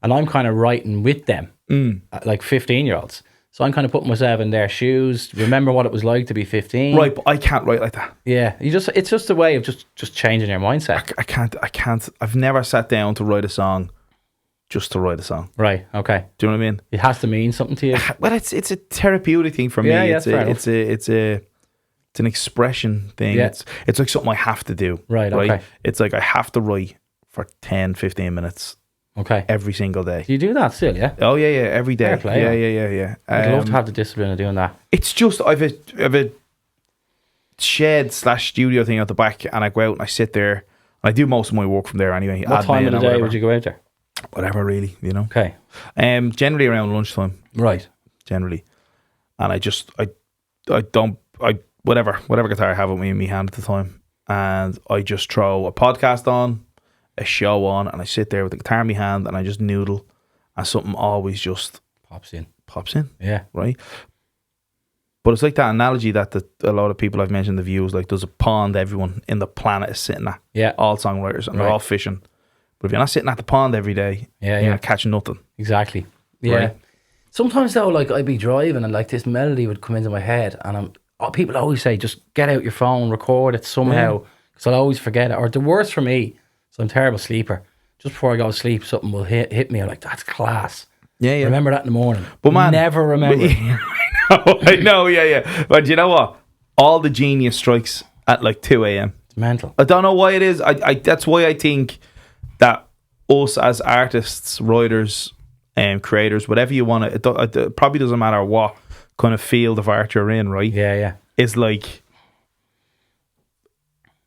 And I'm kind of writing with them, like 15-year-olds. So I'm kind of putting myself in their shoes, remember what it was like to be 15. Right, but I can't write like that. Yeah, it's just a way of just changing your mindset. I can't. I've never sat down to write a song just to write a song. Right, okay. Do you know what I mean? It has to mean something to you. Well, it's a therapeutic thing for me. Yeah, It's an expression thing. Yeah. It's like something I have to do. Right, okay. It's like I have to write for 10, 15 minutes Okay. every single day. Do you do that still, yeah? Oh yeah, every day. Fair play, Yeah. I'd love to have the discipline of doing that. It's just I've a shed/studio thing at the back, and I go out and I sit there. And I do most of my work from there anyway. What time of the day would you go out there? Whatever, really, you know. Okay. Generally around lunchtime. Right. Generally, and whatever guitar I have with me in my hand at the time, and I just throw a podcast on, a show on, and I sit there with the guitar in my hand and I just noodle, and something always just Pops in. Yeah, right. But it's like that analogy that a lot of people I've mentioned the views, like there's a pond everyone in the planet is sitting at. Yeah. All songwriters, and they're all fishing. But if you're not sitting at the pond every day, you're not catching nothing. Exactly. Yeah. Right? Sometimes though, like I'd be driving and like this melody would come into my head, and people always say just get out your phone, record it somehow, because I'll always forget it. Or the worst for me, so I'm a terrible sleeper. Just before I go to sleep, something will hit me. I'm like, that's class. Yeah. Remember that in the morning. But man, never remember. I know. Yeah. But you know what? All the genius strikes at like 2 a.m. It's mental. I don't know why it is. I that's why I think that us as artists, writers, creators, whatever you want to, it probably doesn't matter what kind of field of art you're in, right? Yeah. It's like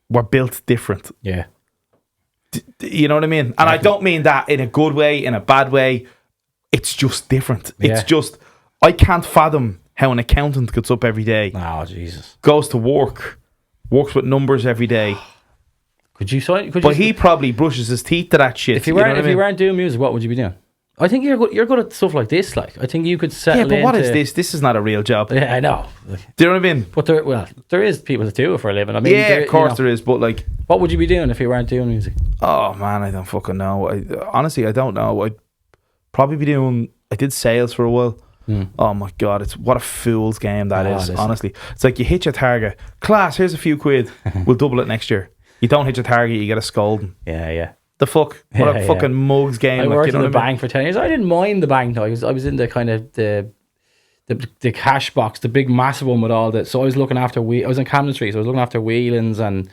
we're built different. Yeah. You know what I mean? And I don't mean that in a good way, in a bad way. It's just different. It's just, I can't fathom how an accountant gets up every day, Oh, Jesus. goes to work, works with numbers every day. But He probably brushes his teeth to that shit. If you weren't doing music, what would you be doing? I think you're good at stuff like this. Like, I think you could settle Yeah, but what is into- this? This is not a real job. Yeah, I know. Do you know what I mean? But there is people that do it for a living. I mean, Yeah, of course there is. But like, What would you be doing if you weren't doing music? oh man, I don't fucking know. Honestly, I don't know. I'd probably be doing. I did sales for a while. Oh my god, what a fool's game that is. Listen. Honestly, it's like you hit your target. Class, here's a few quid. We'll double it next year. You don't hit your target, you get a scolding. Yeah. The fuck? What a fucking mugs game. I like, worked you know in the what I mean? bank for 10 years. I didn't mind the bank though. I was in the kind of the cash box, the big massive one with all that. So I was looking after I was in Camden Street, so I was looking after Whelan's and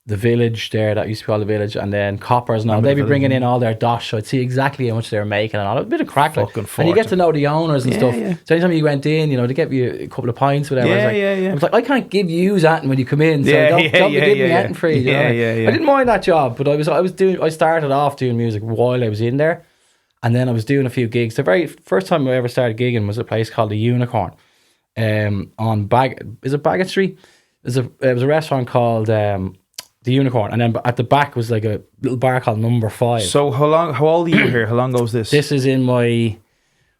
the village there, that used to be called the village, and then Coppers and all. They'd be bringing in all their dosh, so I'd see exactly how much they were making and all. A bit of crack, like. Fucking And you get fortune. to know the owners and stuff. Yeah. So anytime you went in, they give you a couple of pints, whatever. Yeah, I was like, yeah. I was like, I can't give you anything when you come in, so Yeah, don't be giving me yeah. anything free. You know? Yeah. I didn't mind that job, but I started off doing music while I was in there, and then I was doing a few gigs. The very first time I ever started gigging was a place called the Unicorn, on Bagot Street. It was a restaurant called the Unicorn, and then at the back was like a little bar called Number 5. So how old are you here? How long ago was this? This is I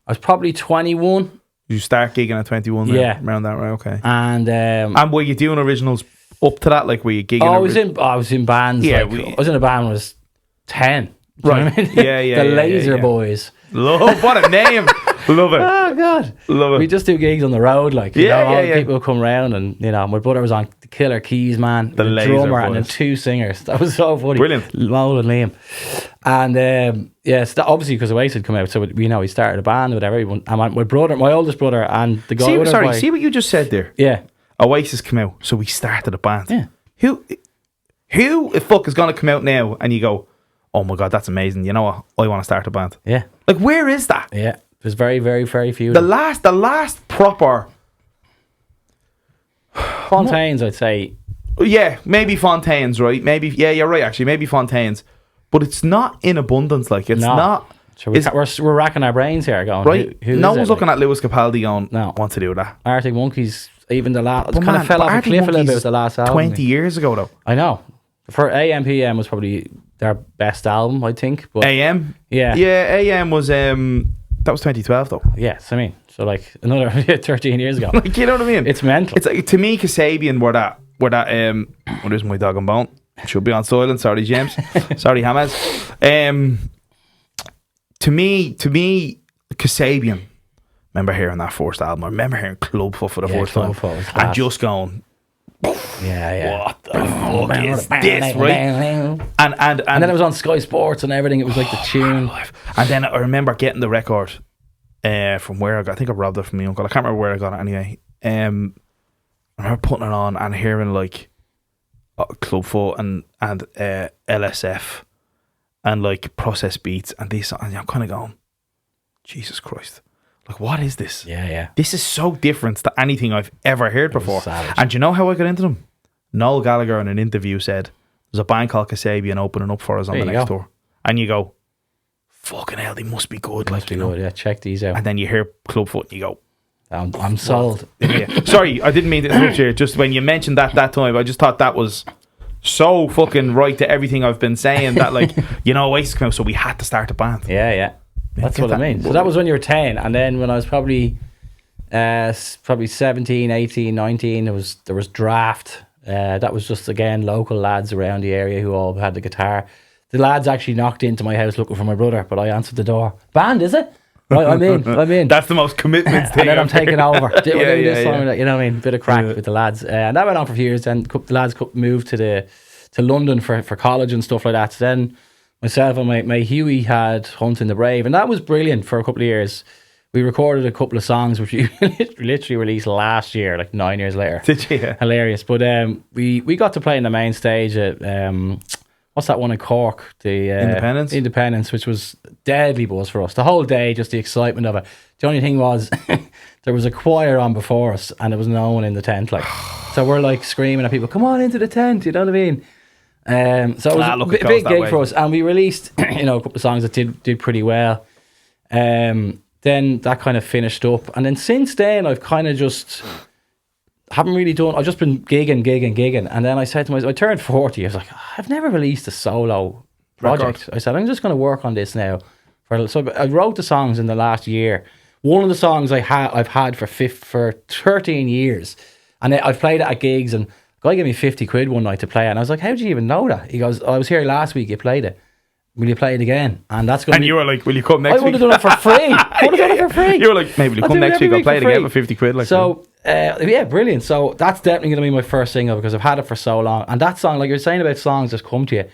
was probably 21, You start gigging at 21 then? Yeah. Around that, right? Okay. and And were you doing originals up to that? Like, were you gigging? I was in bands. Yeah, I was in a band when I was 10. Do you know Right. what I mean? Yeah, The yeah, Laser yeah. Boys. Love, what a name. Love it. Oh God, Love it. we just do gigs on the road, like Yeah, all the yeah. people would come around, and my brother was on the Killer Keys man, The the laser drummer, and voice. then 2 singers. That was so funny. Brilliant. Lowell and Liam. And yes, that obviously because Oasis had come out, so we started a band, whatever. And my oldest brother, and the guy. See what you just said there. Yeah. Oasis come out, so we started a band. Yeah. Who the fuck is gonna come out now? And you go, oh my god, that's amazing. You know what? I want to start a band. Yeah. Like, where is that? Yeah. There's very, very, very few. The last proper. Fontaines, I'd say. Yeah, maybe Fontaines, right? Maybe, yeah, you're right. Actually, maybe Fontaines, but it's not in abundance. Like, it's not. So we're racking our brains here, going right. Who no is one's it? looking at Lewis Capaldi going, No. want to do that. Arctic Monkeys. Even the last, But kind of fell off a Arctic cliff a little bit Monkeys with the last album. 20 years ago, though. I know. For AM/PM was probably their best album, I think. But AM, yeah, AM was that was 2012 though. yes, I mean, so like another 13 years ago. Like, you know what I mean? It's mental. It's like, to me, Kasabian were that what is my dog and bone? Should be on silent. Sorry, James. Sorry, Hammers. To me, Kasabian. Remember hearing that first album. I remember hearing Clubfoot for the first time, and just going, yeah. what the fuck is this, right? And then it was on Sky Sports and everything. It was like the tune. And then I remember getting the record from where I think I robbed it from my uncle. I can't remember where I got it anyway. I remember putting it on and hearing like Clubfoot and LSF and like Process Beats and this, and I'm kind of going, Jesus Christ. Like, what is this? Yeah. This is so different to anything I've ever heard before. Savage. And do you know how I got into them? Noel Gallagher in an interview said there's a band called Kasabian opening up for us on the next tour. And you go, fucking hell, they must be good. Must be good, yeah. Check these out. And then you hear Clubfoot and you go, I'm sold. Yeah. Sorry, I didn't mean to interrupt you. Just when you mentioned that time, I just thought that was so fucking right to everything I've been saying, that like, you know, Oasis came out, so we had to start a band. Yeah. That's what I mean. So that was when you were 10, and then when I was probably 17, 18, 19, there was Draft. That was just, again, local lads around the area who all had the guitar. The lads actually knocked into my house looking for my brother, but I answered the door. Band, is it? Right, I'm in. That's the most commitment thing. And then I'm taking over. Yeah. You know what I mean? Bit of crack with the lads. And that went on for a few years. Then the lads moved to London for college and stuff like that. So then myself and my Huey had Hunt in the Brave, and that was brilliant for a couple of years. We recorded a couple of songs which we literally released last year, like 9 years later. Did you? Yeah. Hilarious. But we got to play in the main stage at what's that one in Cork? The Independence, which was deadly buzz for us. The whole day, just the excitement of it. The only thing was there was a choir on before us and there was no one in the tent. Like, so we're like screaming at people, come on into the tent, you know what I mean? So it was a big gig for us, and we released a couple of songs that did pretty well. Then that kind of finished up, and then since then I've kind of just haven't really done. I've just been gigging, and then I said to myself, I turned 40. I was like, I've never released a solo project. I said, I'm just going to work on this now. So I wrote the songs in the last year. One of the songs I've had for 13 years, and I've played it at gigs, and guy gave me 50 quid one night to play it, and I was like, how did you even know that? He goes, I was here last week, you played it. Will you play it again? And that's going. And you were like, will you come next week? I would have done it for free. You were like, maybe will you come next week? I'll play it again for 50 quid. Like, so, yeah, brilliant. So that's definitely going to be my first single because I've had it for so long. And that song, like you're saying about songs just come to you,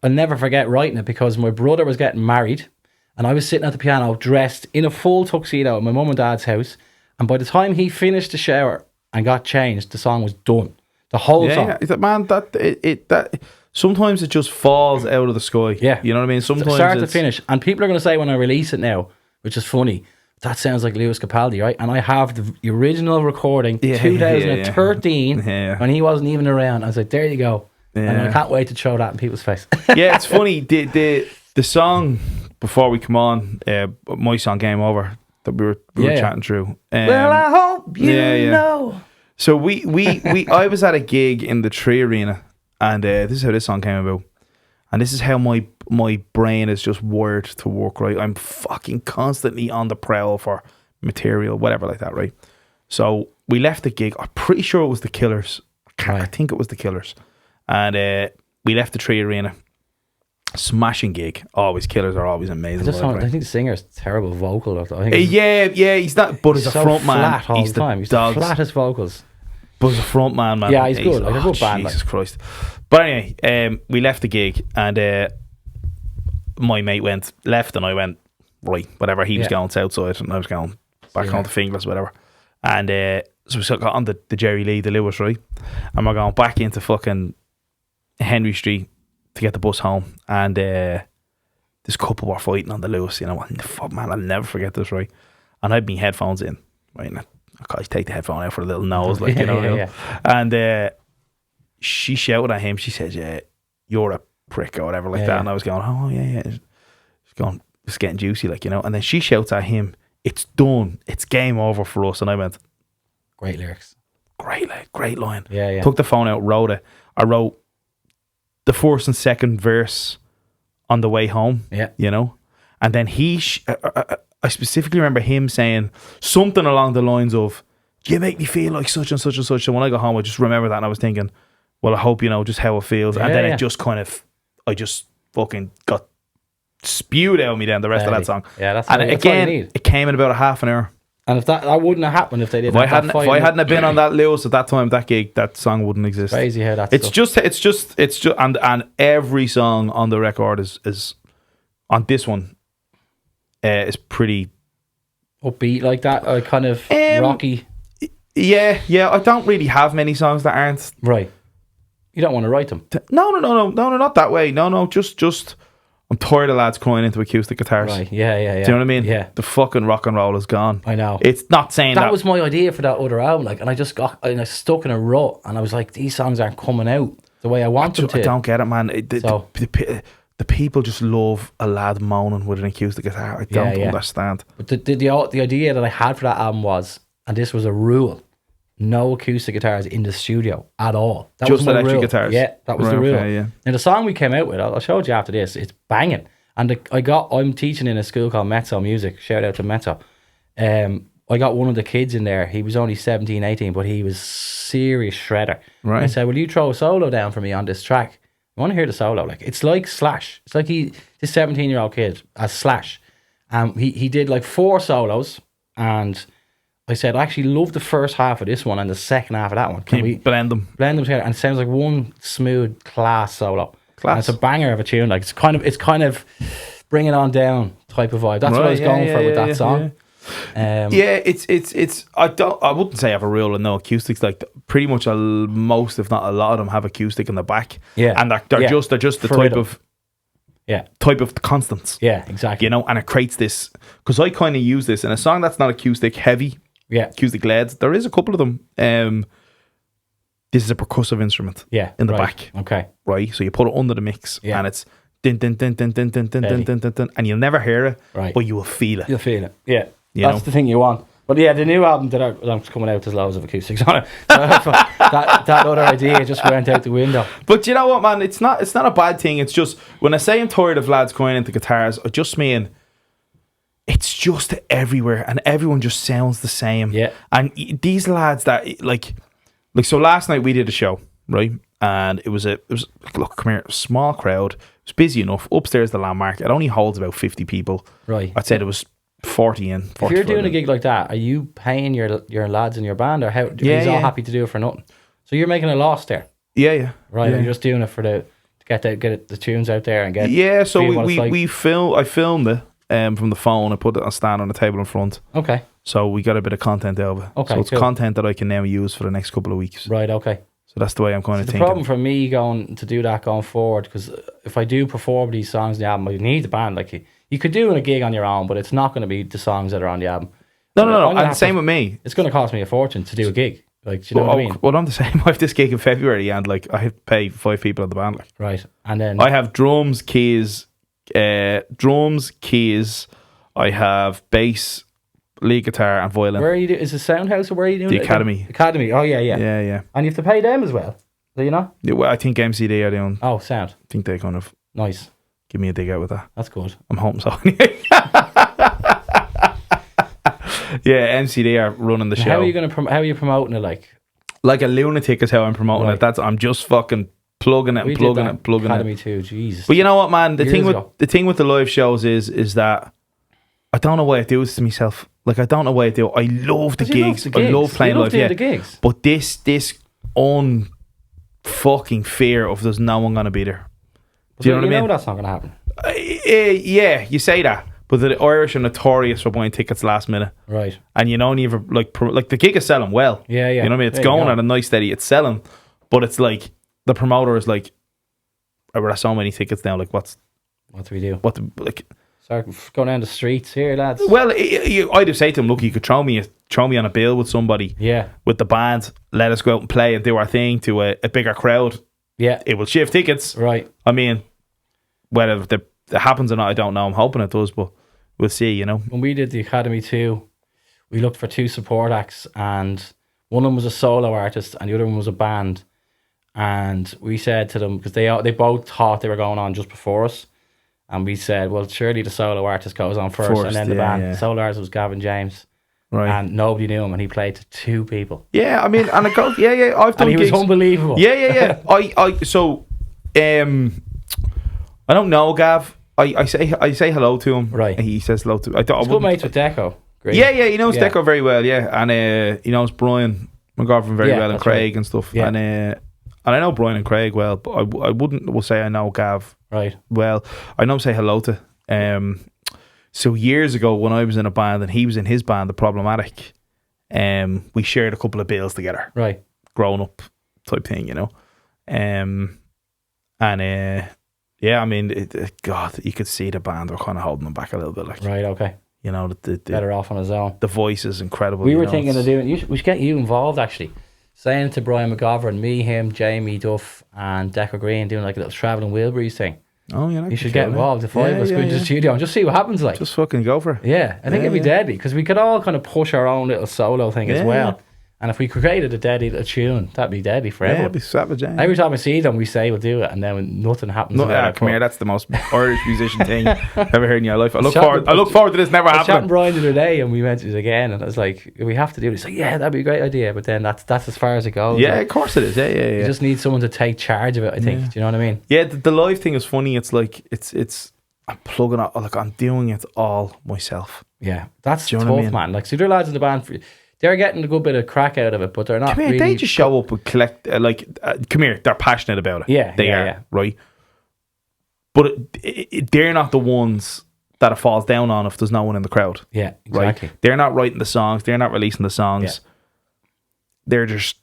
I'll never forget writing it because my brother was getting married and I was sitting at the piano dressed in a full tuxedo at my mum and dad's house. And by the time he finished the shower and got changed, the song was done. The whole song. Yeah, man, that sometimes it just falls out of the sky. Yeah. You know what I mean? Sometimes start to finish. And people are going to say when I release it now, which is funny, that sounds like Lewis Capaldi, right? And I have the original recording, 2013, when he wasn't even around. I was like, there you go. Yeah. And I can't wait to show that in people's face. Yeah, it's funny. The song, before we come on, my song Game Over, that we were chatting through. Well, I hope you know. So I was at a gig in the Tree Arena, and this is how this song came about, and this is how my brain is just wired to work. Right, I'm fucking constantly on the prowl for material, whatever like that. Right, so we left the gig. I'm pretty sure it was the Killers. I think it was the Killers, and we left the Tree Arena. Smashing gig. Always Killers are always amazing. I think the singer's terrible vocal. I think yeah, he's not. But as a front man, he's the dog's flattest vocals. But as a front man, Yeah, he's good. Like a good band. Jesus Christ. But anyway, we left the gig and my mate left and I went, right, whatever. He was going Southside and I was going back home to Finglas, whatever. And so we got on the Jerry Lee, the Lewis, right? And we're going back into fucking Henry Street to get the bus home. And this couple were fighting on the Lewis, you know. Fuck, man, I'll never forget this, right? And I had my headphones in, right? And I take the headphone out for a little nose, like, you know. And she shouted at him. She says, "Yeah, you're a prick," or whatever, like that. And I was going, "Oh yeah." It's getting juicy, like, you know. And then she shouts at him, "It's done. It's game over for us." And I went, great lyrics, great line. Yeah. Took the phone out, wrote it. I wrote the first and second verse on the way home. Yeah, you know. And then I specifically remember him saying something along the lines of, "You make me feel like such and such and such." And when I got home, I just remember that, and I was thinking, well, I hope you know just how it feels. And then it just kind of, I just fucking got spewed out of me then the rest of that song. Yeah, that's and that's again, all you need. it came in about a half an hour. And if that wouldn't have happened if they did. If I hadn't have been on that Lewis at that time, that gig, that song wouldn't exist. Crazy how that's. It's just, and every song on the record is on this one is pretty upbeat like that, kind of rocky. Yeah. I don't really have many songs that aren't right. You don't want to write them. No, not that way. No, just I'm tired of lads crying into acoustic guitars. Right, yeah. Do you know what I mean? Yeah. The fucking rock and roll is gone. I know. It's not saying that. That was my idea for that other album, like, and I just got stuck in a rut, and I was like, these songs aren't coming out the way I want them to. I don't get it, man. The people just love a lad moaning with an acoustic guitar. I don't understand. But the idea that I had for that album was, and this was a rule, no acoustic guitars in the studio at all. That just was my electric rule. guitars. Yeah, that was the rule. Okay, yeah. Now the song we came out with, I'll show you after this. It's banging, and I'm teaching in a school called Mezzo Music. Shout out to Mezzo. I got one of the kids in there. He was only 17, 18, but he was serious shredder. Right. And I said, "Will you throw a solo down for me on this track? I want to hear the solo." Like, it's like Slash. It's like this 17-year-old kid as Slash. He did like 4 solos, and I said, "I actually love the first half of this one and the second half of that one. Can we blend them together?" And it sounds like one smooth class solo. Class. And it's a banger of a tune. Like, it's kind of bring it on down type of vibe. That's what I was going for with that song. It's I wouldn't say I have a rule of no acoustics. Like, pretty much most, if not a lot of them, have acoustic in the back. Yeah, and they're just the type of constants. Yeah, exactly. You know, and it creates this, because I kind of use this in a song that's not acoustic heavy. Yeah, acoustic leads. There is a couple of them. This is a percussive instrument. Yeah, in the back. Okay, right. So you put it under the mix, and it's din din din din din din din din din din din, and you'll never hear it, right? But you will feel it. You'll feel it. Yeah, that's the thing you want. But yeah, the new album that's coming out, there's loads of acoustics on it. that other idea just went out the window. But you know what, man? It's not a bad thing. It's just, when I say I'm tired of lads going into guitars, I just mean it's just everywhere, and everyone just sounds the same. Yeah. And these lads that like so last night we did a show, right? And it was look, come here, small crowd. It was busy enough. Upstairs, the Landmark, it only holds about 50 people. Right. I'd say there was 40 in. If you're doing a gig like that, are you paying your lads in your band, or how? Are you all happy to do it for nothing? So you're making a loss there. Yeah. Right. Yeah. You're just doing it for to get the tunes out there and get. Yeah. So I filmed it from the phone. I put it on stand on the table in front. Okay. So we got a bit of content out of it. Okay. So it's content that I can now use for the next couple of weeks. Right. Okay. So that's the way I'm kind of thinking. The problem for me going forward, because if I do perform these songs in the album, I need the band. Like, you could do a gig on your own, but it's not going to be the songs that are on the album. No. And same with me. It's going to cost me a fortun to do a gig. Like, do you know what I mean? Well, I'm the same. I have this gig in February, and like, I have to pay 5 people in the band. Like. Right. And then I have drums, keys. I have bass, lead guitar, and violin. Where are you doing? Is it Soundhouse, or where are you doing the Academy? Academy. Oh yeah. Yeah. And you have to pay them as well. Do you know? Yeah, well, I think MCD are doing. Oh, sound. I think they kind of nice. Give me a dig out with that. That's good. I'm hoping so. Yeah, MCD are running the show. How are you how are you promoting it? Like a lunatic is how I'm promoting it. I'm just fucking plugging it and plugging it and plugging Academy it. too, Jesus. But you know what, man? The thing with the live shows is that I don't know why I do this to myself. Like, I don't know why I do it. I love the gigs. I love playing live. The gigs. But this fucking fear of there's no one gonna be there. Do you know what I mean? You know that's not gonna happen. Yeah, you say that, but the Irish are notorious for buying tickets last minute. Right. And you don't even like the gig is selling well. Yeah. You know what I mean? It's going at a nice steady. It's selling, but it's like the promoter is like, "We're at so many tickets now. Like, what do we do? Start going down the streets here, lads." Well, I'd have said to him, "Look, you could throw me on a bill with somebody. Yeah. With the band, let us go out and play and do our thing to a bigger crowd. Yeah. It will shift tickets. Right. I mean, whether it happens or not, I don't know. I'm hoping it does, but we'll see. You know. When we did the Academy 2, we looked for 2 support acts, and one of them was a solo artist, and the other one was a band. And we said to them, because they both thought they were going on just before us. And we said, well, surely the solo artist goes on first and then the band. Yeah. The solo artist was Gavin James. Right. And nobody knew him, and he played to 2 people. Yeah, I mean, and it goes, yeah, I've done and he gigs. was unbelievable. Yeah. I don't know Gav. I say hello to him. Right. He says hello to me. He's good mates with Deco. Great. Yeah, he knows Deco very well, yeah. And he knows Brian McGovern very well, and Craig and stuff. Yeah. And I know Brian and Craig well, but I will say I know Gav well. I know him, say hello to. So years ago when I was in a band and he was in his band, The Problematic, we shared a couple of bills together. Right. Grown up type thing, you know. Yeah, I mean, God, you could see the band were kind of holding them back a little bit. Like, right, okay. You know, the better off on his own. The voice is incredible. We were thinking of doing. We should get you involved, actually. Saying to Brian McGovern, me, him, Jamie Duff, and Deco Green doing like a little travelling Wilburys thing. Oh yeah, you should get involved. The 5 of us go into the studio and just see what happens. Like, just fucking go for it. Yeah, I think it'd be deadly because we could all kind of push our own little solo thing as well. Yeah. And if we created a deadly little tune, that'd be deadly for everyone. It'd be savage. Every time I see them, we say we'll do it, and then when nothing happens. Come here, that's the most Irish musician thing ever heard in your life. I look forward to this never happening. I was chatting Brian the other day, and we mentioned it again, and I was like, we have to do it. He's like, yeah, that'd be a great idea, but then that's as far as it goes. Yeah, like, of course it is. Yeah. You just need someone to take charge of it. I think. Do you know what I mean? Yeah, the live thing is funny. It's like it's I'm plugging up, like I'm doing it all myself. Yeah, that's tough, man. Like, so there are lads in the band they're getting a good bit of crack out of it, but they're not. Come here, really they just show up and collect. Come here, they're passionate about it. Yeah, they are, right? But they're not the ones that it falls down on if there's no one in the crowd. Yeah, exactly. Right? They're not writing the songs. They're not releasing the songs. Yeah. They're just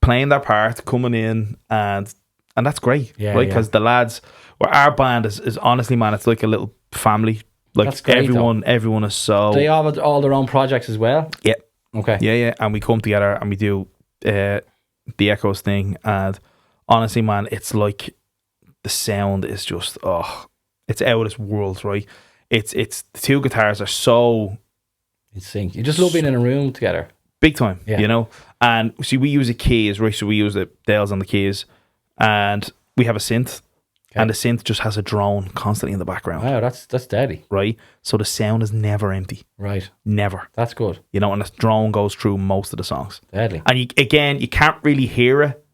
playing their part, coming in, and that's great, right? Because the lads, our band is honestly, man, it's like a little family. Like, that's great, everyone is so. They have all their own projects as well. Yeah. Okay. Yeah, and we come together and we do the Echoes thing, and honestly, man, it's like the sound is just it's out of this world, right? It's the 2 guitars are so in sync. You just love being in a room together, big time. You know, and see, we use a keys, right? So we use the Dales on the keys, and we have a synth. Okay. And the synth just has a drone constantly in the background. Wow, that's deadly. Right? So the sound is never empty. Right. Never. That's good. You know, and the drone goes through most of the songs. Deadly. And you can't really hear it,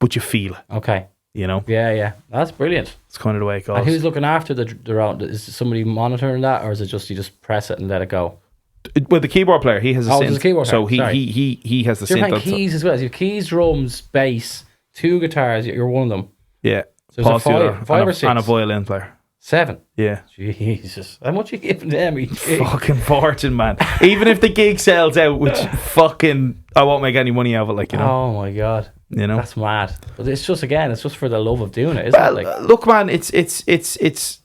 but you feel it. Okay. You know? Yeah. That's brilliant. It's kind of the way it goes. And who's looking after the drone? Is somebody monitoring that, or is it just you just press it and let it go? Well, the keyboard player, he has a synth. There's a keyboard player. So he has the synth. You're playing keys as well. So you have keys, drums, bass, 2 guitars. You're one of them. Yeah. So there's five or 6. And a violin player. 7. Yeah. Jesus. How much are you giving them each gig? Fucking fortune, man. Even if the gig sells out, which fucking, I won't make any money out of it, like, you know. Oh my God. You know. That's mad. But it's just for the love of doing it, isn't it? Like, look, man, it's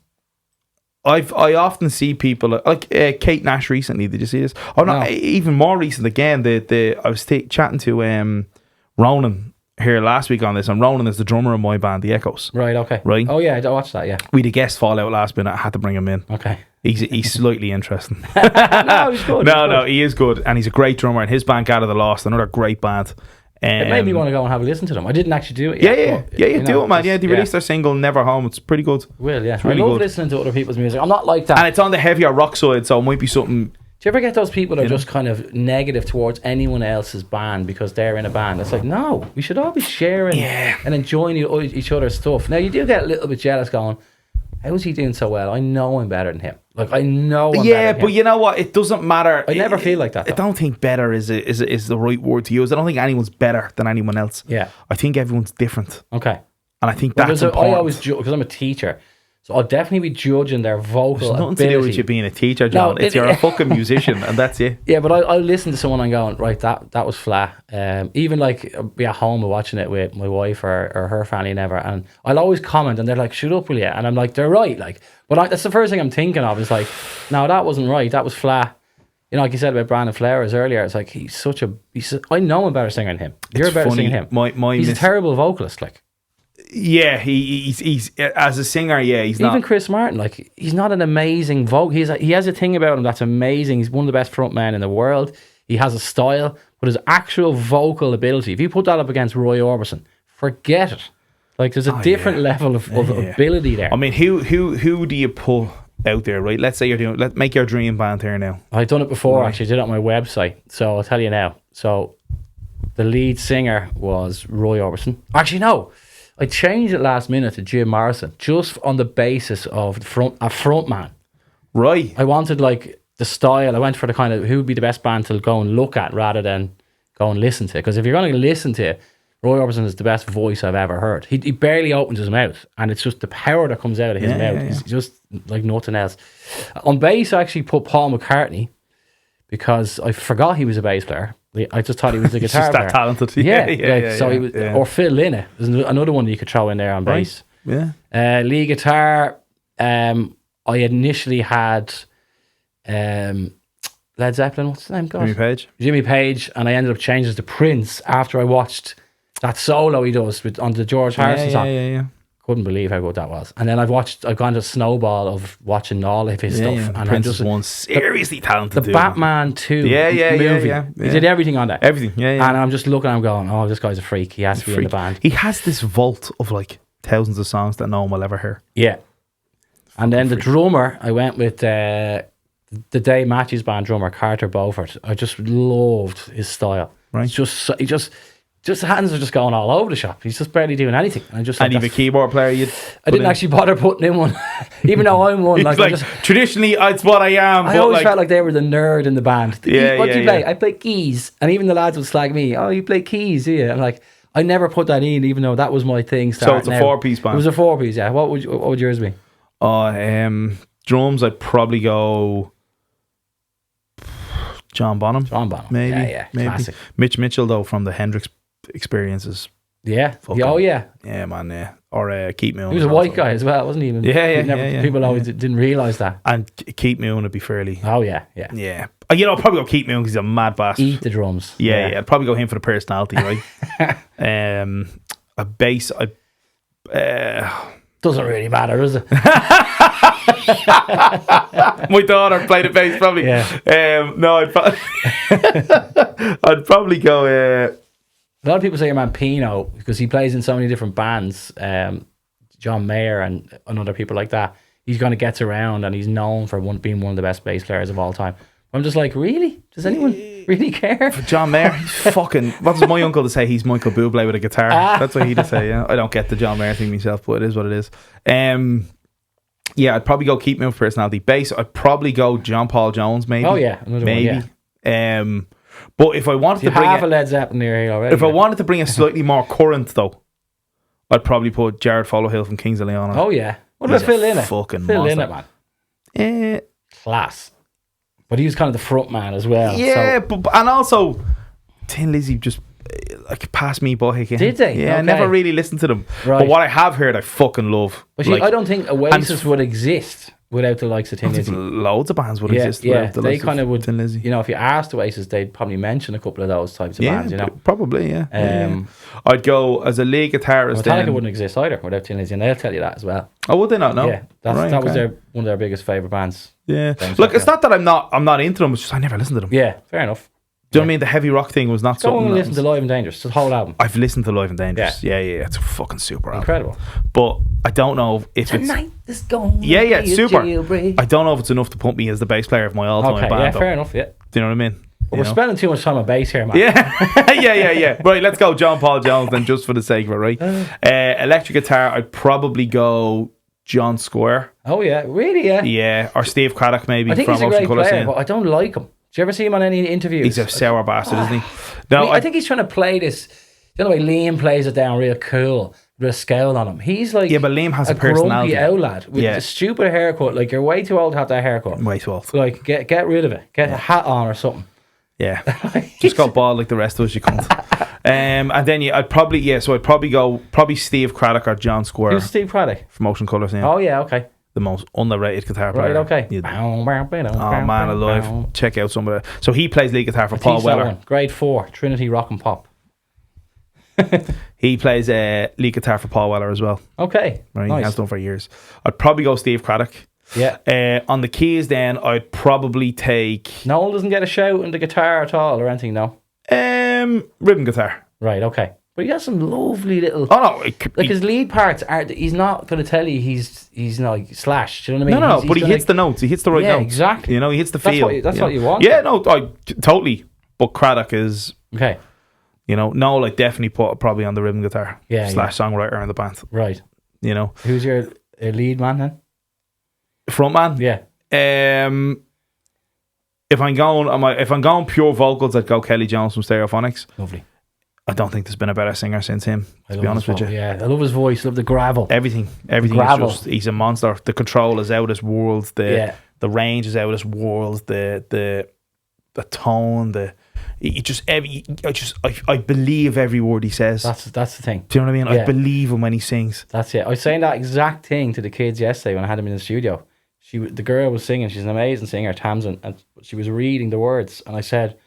I often see people like Kate Nash recently. Did you see this? Oh no, even more recent again. I was chatting to Ronan here last week on this, and Ronan is the drummer in my band, The Echoes. Right, okay. Right? Oh yeah, I watched that, yeah. We had a guest fallout last minute. I had to bring him in. Okay. He's slightly interesting. No, he's good. No, he is good, and he's a great drummer, and his band Gather the Lost, another great band. It made me want to go and have a listen to them. I didn't actually do it yet. Yeah, do it, man. Yeah, they released their single Never Home. It's pretty good. Will, yeah. It's really I love good. listening to other people's music. I'm not like that. And it's on the heavier rock side, so it might be something. Do you ever get those people that are just kind of negative towards anyone else's band because they're in a band? It's like, no, we should all be sharing and enjoying each other's stuff. Now, you do get a little bit jealous going, how is he doing so well? I know I'm better than him. Like, I know I'm better Yeah, than but him. you know what? It doesn't matter. I never feel like that, I though. don't think better is the right word to use. I don't think anyone's better than anyone else. Yeah. I think everyone's different. Okay. And I think Well, that's I important. always, because I'm a teacher, so I'll definitely be judging their vocal It's nothing ability. to do with you being a teacher, John. No, You're a fucking musician, and that's it. Yeah, but I'll listen to someone and going, right, that was flat. Even like I'll be at home watching it with my wife or her family and ever, and I'll always comment and they're like, shut up, will you? And I'm like, they're right. Like, but that's the first thing I'm thinking of is like, no, that wasn't right. That was flat. You know, like you said about Brandon Flowers earlier, it's like I know I'm a better singer than him. You're a better singer than him. He's a terrible vocalist, like. Yeah, he's as a singer. Yeah, he's Even not. Chris Martin, like, he's not an amazing vocal. He has a thing about him that's amazing. He's one of the best front men in the world. He has a style, but his actual vocal ability, if you put that up against Roy Orbison, forget it. Like, there's a different level of ability there. I mean, who do you put out there? Right, let's say let's make your dream band here now. I've done it before. Actually, I did it on my website, so I'll tell you now. So the lead singer was Roy Orbison. Actually, no. I changed it last minute to Jim Morrison, just on the basis of a front man. Right. I wanted like the style. I went for the kind of who would be the best band to go and look at rather than go and listen to. Because if you're going to listen to it, Roy Orbison is the best voice I've ever heard. He barely opens his mouth, and it's just the power that comes out of his mouth. It's just like nothing else. On bass, I actually put Paul McCartney because I forgot he was a bass player. I just thought he was a guitar just player. that talented. He was, or Phil Lynott. There's another one that you could throw in there on bass. Yeah. Lead guitar. I initially had Led Zeppelin. What's his name? God? Jimmy Page, and I ended up changing it to Prince after I watched that solo he does on the George Harrison song. Yeah. Couldn't believe how good that was. And then I've gone to snowball of watching all of his stuff. And Prince is one seriously talented. The Batman 2 movie. Yeah. He did everything on that. Everything. Yeah. And I'm just looking at him going, oh, this guy's a freak. He has to be in the band. He has this vault of like thousands of songs that no one will ever hear. Yeah. And then the drummer, I went with the Dave Matthews Band drummer, Carter Beaufort. I just loved his style. Right. It's just hands are just going all over the shop. He's just barely doing anything. And you have a keyboard player? I didn't actually bother putting in one, even though I'm one. Like traditionally, it's what I am. I always felt like they were the nerd in the band. What do you play? I play keys, and even the lads would slag me. Oh, you play keys, yeah? And like, I never put that in, even though that was my thing. So it's a 4-piece band. It was a 4-piece. Yeah. What would yours be? Drums. I'd probably go John Bonham. Maybe. Yeah. Maybe. Classic. Mitch Mitchell though from the Hendrix Experiences. Yeah. Yeah, man. Yeah. Or Keith Moon. He was a white guy as well, wasn't he? Even? Yeah. People always didn't realise that. And Keith Moon would be fairly. Oh yeah. Yeah. I'll probably go Keith Moon because he's a mad bastard. Eat the drums. Yeah. I'd probably go him for the personality, right? A bass. Doesn't really matter, does it? My daughter played the bass probably. Yeah. No, I'd probably go. A lot of people say your man Pino because he plays in so many different bands. John Mayer and other people like that. He's going to get around and he's known for being one of the best bass players of all time. I'm just like, really? Does anyone really care? For John Mayer, he's fucking. What does my uncle to say? He's Michael Bublé with a guitar. That's what he'd say. Yeah, I don't get the John Mayer thing myself, but it is what it is. Yeah, I'd probably go Keith Moon for personality. Bass, I'd probably go John Paul Jones. Maybe. Oh yeah, maybe. One, yeah. But if I wanted to bring a Led Zeppelin here already. If I wanted to bring a slightly more current though, I'd probably put Jared Followhill from Kings of Leon. Oh yeah. What about Phil Lynott? Fucking Phil Lynott, man. Class. But he was kind of the front man as well. Yeah, so. And also Tin Lizzy just like passed me by again. Did they? Yeah, I never really listened to them. Right. But what I have heard, I fucking love. But see, I don't think Oasis would exist without the likes of Tin Lizzy. Loads of bands would exist without the likes of Tin Lizzy. You know, if you asked Oasis, they'd probably mention a couple of those types of bands, you know. Probably, yeah. I'd go as a lead guitarist. Metallica wouldn't exist either without Tin Lizzy, and they'll tell you that as well. Oh, would they not know? Yeah, that was one of their biggest favourite bands. Yeah. Look, it's not that I'm not into them, it's just I never listened to them. Yeah, fair enough. Do you know what I mean? The heavy rock thing was not something. Go and listen to Live and Dangerous, the whole album. I've listened to Live and Dangerous. Yeah. It's a fucking super album. Incredible. But I don't know if Tonight is going yeah, super. I don't know if it's enough to pump me as the bass player of my all-time band. Yeah, fair enough, yeah. Do you know what I mean? We're spending too much time on bass here, man. Yeah. yeah. Right, let's go John Paul Jones then, just for the sake of it, right? Electric guitar, I'd probably go John Squire. Oh yeah, really? Yeah. Yeah, or Steve Craddock maybe I think from he's a Ocean great Colour player, Scene. but I don't like him. Do you ever see him on any interviews? He's a sour bastard, isn't he? No, I think he's trying to play this. You know the way Liam plays it down real cool, with a scowl on him. He's like, yeah, but Liam has a grumpy personality. old lad with a stupid haircut. Like, you're way too old to have that haircut. Way too old. Like, get rid of it. Get a hat on or something. Yeah, just got bald like the rest of us. You can't. And then I'd probably go Steve Craddock or John Square. Who's Steve Craddock? From Ocean Colour Scene. Oh yeah, okay. The most underrated guitar player. Right, okay. Oh man, alive! Check out some of that. So he plays lead guitar for Paul Weller. Grade 4, Trinity Rock and Pop. He plays lead guitar for Paul Weller as well. Okay, right, nice. He has done for years. I'd probably go Steve Craddock. Yeah. On the keys, then I'd probably take. Noel doesn't get a shout in the guitar at all or anything. No. Rhythm guitar. Right. Okay. But he has some lovely little. Oh no! His lead parts are. He's not going to tell you he's like Slash. Do you know what I mean? No, but he hits the notes. He hits the right notes. Exactly. You know, he hits the feel. That's what you want. Yeah, no, totally. But Craddock is okay. You know, Noel, like definitely put probably on the rhythm guitar. Slash songwriter in the band. Right. You know, who's your lead man then? Front man. Yeah. If I'm going pure vocals, I'd go Kelly Jones from Stereophonics. Lovely. I don't think there's been a better singer since him, to be honest with you. Yeah, I love his voice, love the gravel. Everything is he's a monster. The control is out of this world. The range is out of this world. The tone, I believe every word he says. That's the thing. Do you know what I mean? I believe him when he sings. That's it. I was saying that exact thing to the kids yesterday when I had them in the studio. The girl was singing. She's an amazing singer, Tamsin, and she was reading the words. And I said,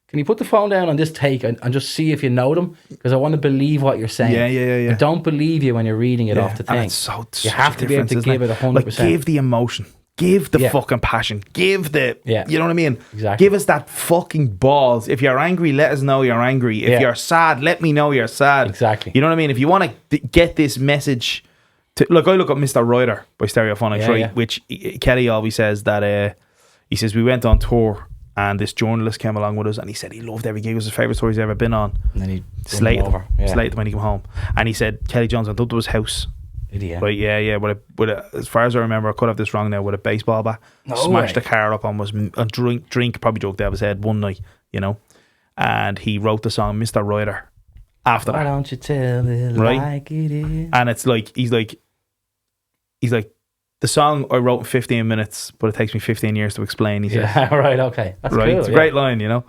"Can you put the phone down on this take and just see if you know them? Because I want to believe what you're saying. Yeah. I don't believe you when you're reading it off the thing. It's you have to be able to give it 100%. Like, give the emotion. Give the fucking passion. Give the... You know what I mean? Exactly. Give us that fucking balls. If you're angry, let us know you're angry. If you're sad, let me know you're sad. Exactly. You know what I mean? If you want to get this message... I look up Mr. Rider by Stereophonics, right? Yeah. Which Kelly always says that... he says, we went on tour and this journalist came along with us and he said he loved every gig. It was his favourite tour he's ever been on. And then he slated when he came home. And he said Kelly Jones went up to his house. Right, yeah. With a, as far as I remember, I could have this wrong now, with a baseball bat. Smashed the car up and was a drink probably joked out of his head one night, you know. And he wrote the song Mr. Rider after that. Why don't you tell it like it is? And it's like he's like the song I wrote in 15 minutes, but it takes me 15 years to explain. He says, right, okay, that's right. Cool, it's a great line, you know.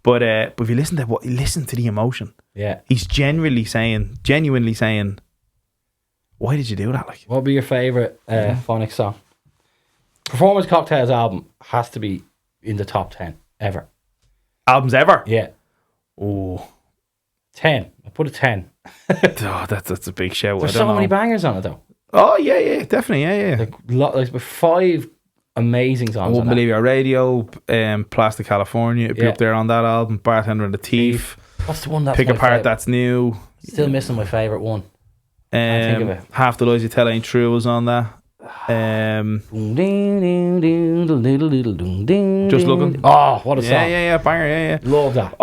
But if you listen to the emotion, he's genuinely saying, why did you do that? Like, what would be your favourite phonics song? Performance Cocktails album has to be in the top 10 ever. Albums ever? Yeah. Oh. 10. I put a 10. That's a big shout. There's so many bangers on it though. Oh yeah, definitely, yeah. Like 5 amazing songs. Wouldn't Believe Your Radio, Plastic California, it'd be up there on that album. Bartender and the Thief. What's the one that's Pick Apart That's New? Still missing my favourite one. Think of it. Half the Lies You Tell Ain't True was on that. Just Looking. Oh, what a song. Yeah, banger, yeah. Love that.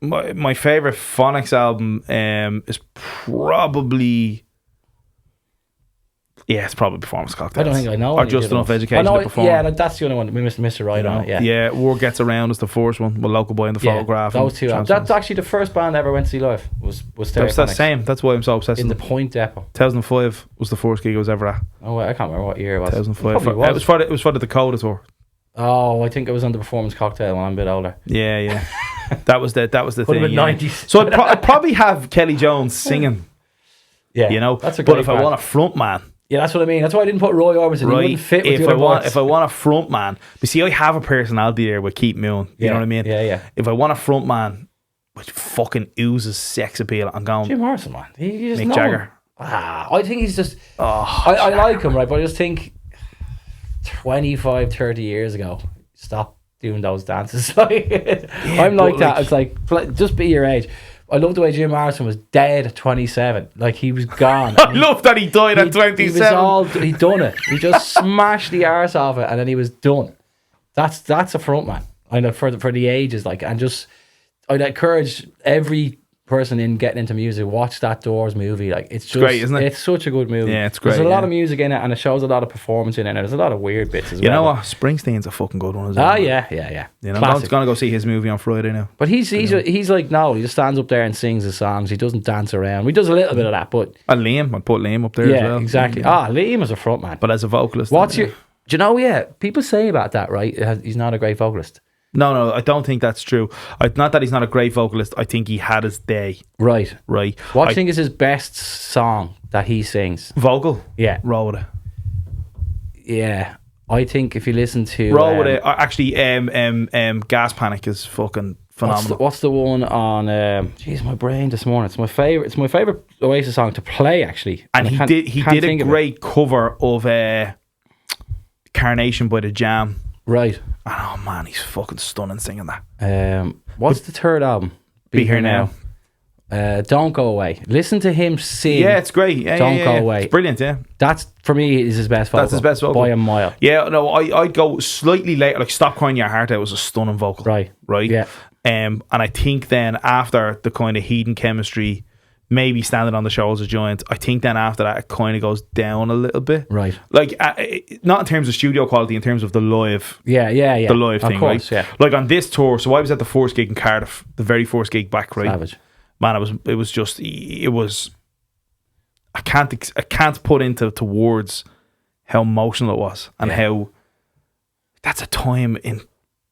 My favourite phonics album is probably... Yeah, it's probably Performance Cocktails. I don't think I know. Or Just Enough Education to Perform. Yeah, that's the only one. We missed a right on it. Yeah, War Gets Around is the first one with Local Boy and the Photograph. Those two. That's actually the first band I ever went to see live. Was Stereophonics. That's the same. That's why I'm so obsessed. In the Point Depot. 2005 was the first gig I was ever at. Oh, I can't remember what year it was. 2005. It was for the Dakota tour. Oh, I think it was on the Performance Cocktail when I'm a bit older. Yeah. That was the thing. 90s. So I'd probably have Kelly Jones singing. Yeah, you know. That's a great But if band. I want a front man. Yeah, that's what I mean. That's why I didn't put Roy Orbison. He wouldn't fit with the other boys. If I want a front man, but see, I have a personality there with Keith Moon. You know what I mean? Yeah. If I want a front man, which fucking oozes sex appeal, I'm going Jim Morrison, man. He's Mick Jagger. I think he's just. I like him, right? But I just think 25, 30 years ago, stop doing those dances. I'm like that. It's like just be your age. I love the way Jim Morrison was dead at 27. Like, he was gone. I love that he died at 27. He'd done it. He just smashed the arse off it and then he was done. That's a front man. I know for the ages, like, and just I'd encourage every person in getting into music, watch that Doors movie. Like it's just great, isn't it? It's such a good movie. Yeah, it's great. There's a lot of music in it, and it shows a lot of performance in it. There's a lot of weird bits as well. You know what? Springsteen's a fucking good one as well. Ah, yeah. You know, I'm gonna go see his movie on Friday now. But he's like, no, he just stands up there and sings his songs. He doesn't dance around. He does a little bit of that, but And Liam, I'd put Liam up there as well. yeah, exactly. Liam is a front man. But as a vocalist, Do you know? Yeah, people say about that, right? He's not a great vocalist. No, I don't think that's true. Not that he's not a great vocalist. I think he had his day. Right. What do you think is his best song that he sings? Vocal? Yeah. Roll with it. Yeah. I think if you listen to... Roll with it. Actually, Gas Panic is fucking phenomenal. What's the one on... Jeez, my brain this morning. It's my favourite Oasis song to play, actually. And he did a great cover of Carnation by The Jam. Right. Oh man, he's fucking stunning singing that. What's the third album? Be Here Now. Don't Go Away. Listen to him sing. Yeah, it's great. Yeah, Don't Go Away. It's brilliant. Yeah, that's for me is his best vocal. That's his best vocal by a mile. Yeah, no, I'd go slightly later. Like Stop Crying Your Heart Out was a stunning vocal. Right. Yeah. And I think then after the kind of Heat and Chemistry, maybe Standing on the Shoulders of Giants, I think then after that it kind of goes down a little bit. Right. Like not in terms of studio quality, in terms of the live. Yeah. The live thing, course, right? Yeah. Like on this tour, so I was at the first gig in Cardiff, the very first gig back, right? Savage. Man, it was I can't put into words how emotional it was and how that's a time in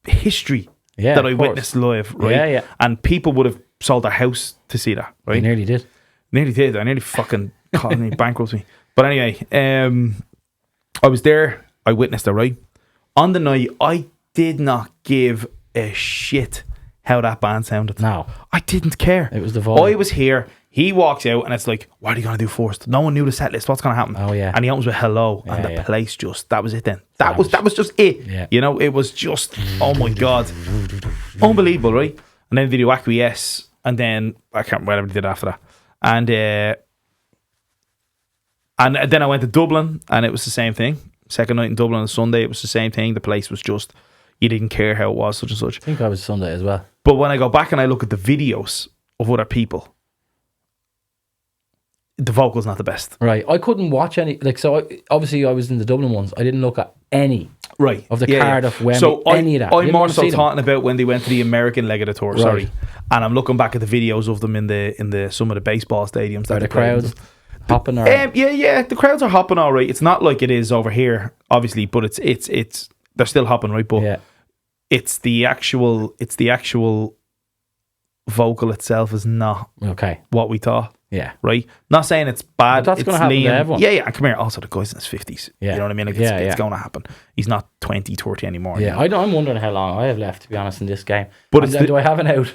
history that I witnessed live, right? Yeah. And people would have sold their house to see that, right? They nearly did. I nearly fucking caught me, bankrupt me. But anyway, I was there. I witnessed it, right? On the night, I did not give a shit how that band sounded. No. I didn't care. It was the vibe. I was here. He walks out and it's like, what are you going to do first? No one knew the set list. What's going to happen? Oh, yeah. And he opens with Hello. And the place just, that was it then. That was just it. Yeah. You know, it was just, oh my God. Unbelievable, right? And then they do Acquiesce. And then, I can't remember what they did after that. And then I went to Dublin and it was the same thing. Second night in Dublin on Sunday, it was the same thing. The place was just, you didn't care how it was, such and such. I think I was Sunday as well. But when I go back and I look at the videos of other people, the vocal's not the best. Right. I couldn't watch any. Obviously, I was in the Dublin ones. I didn't look at any. Right. Of the Cardiff, Wembley, so any of that. I'm more so talking about when they went to the American leg of the tour. Right. Sorry. And I'm looking back at the videos of them in the some of the baseball stadiums. That the crowds hopping or yeah, the crowds are hopping all right. It's not like it is over here, obviously, but it's they're still hopping, right? But it's the actual vocal itself is not what we thought. Yeah. Right? Not saying it's bad. But that's going to happen to everyone. Yeah. And come here. Also, the guy's in his 50s. Yeah. You know what I mean? Like it's going to happen. He's not 20, 30 anymore. Yeah. You know? I'm wondering how long I have left, to be honest, in this game. But do I have an out?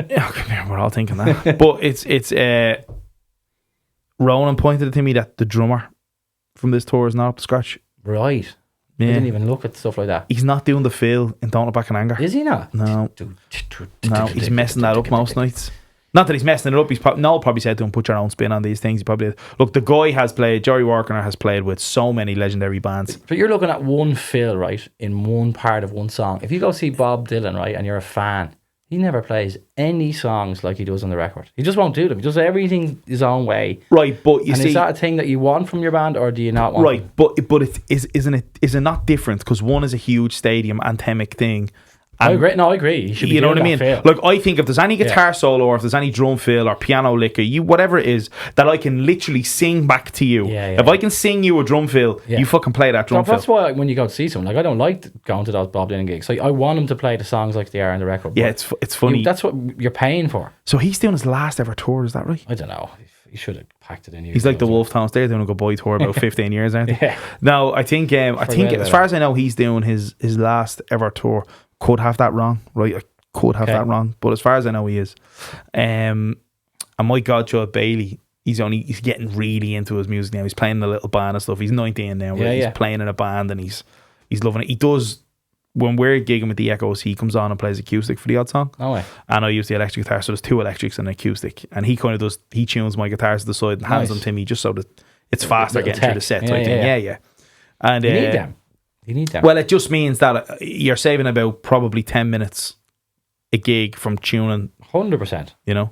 Yeah, come here. We're all thinking that. But it's Ronan pointed it to me that the drummer from this tour is not up to scratch. Right. Yeah. I didn't even look at stuff like that. He's not doing the feel in Don't Look Back in Anger. Is he not? No, he's messing that up most nights. Not that he's messing it up. Noel probably said to him, put your own spin on these things. He probably look. The guy has played. Jerry Walker has played with so many legendary bands. But you're looking at one fill, right, in one part of one song. If you go see Bob Dylan, right, and you're a fan, he never plays any songs like he does on the record. He just won't do them. He does everything his own way. Right, but you see, is that a thing that you want from your band, or do you not want? Right, but isn't it not different? Because one is a huge stadium anthemic thing. I agree. No, I agree. You know what I mean? Feel. Like, I think if there's any guitar solo or if there's any drum fill or piano lick or whatever it is that I can literally sing back to you. If I can sing you a drum fill, you fucking play that drum fill. That's why when you go to see someone, like, I don't like going to those Bob Dylan gigs. Like, I want them to play the songs like they are on the record. Yeah, it's funny. That's what you're paying for. So he's doing his last ever tour, is that right? I don't know. He should have packed it in. He's like the Wolf Tones. They're doing a goodbye tour about 15 years, aren't they? Yeah. No, I think as far as I know, he's doing his last ever tour. Could have that wrong, right? I could have that wrong, but as far as I know, he is. And my God, Joe Bailey, he's getting really into his music now. He's playing in a little band and stuff. He's 19 now. Right? He's playing in a band and he's loving it. He does. When we're gigging with the Echoes, he comes on and plays acoustic for the odd song. Oh, way. And I use the electric guitar, so there's two electrics and an acoustic. And he kind of does. He tunes my guitars to the side and hands them to me just so that it's faster getting through the set. Yeah. And you need them. You need them. Well, it just means that you're saving about probably 10 minutes a gig from tuning. 100%. You know,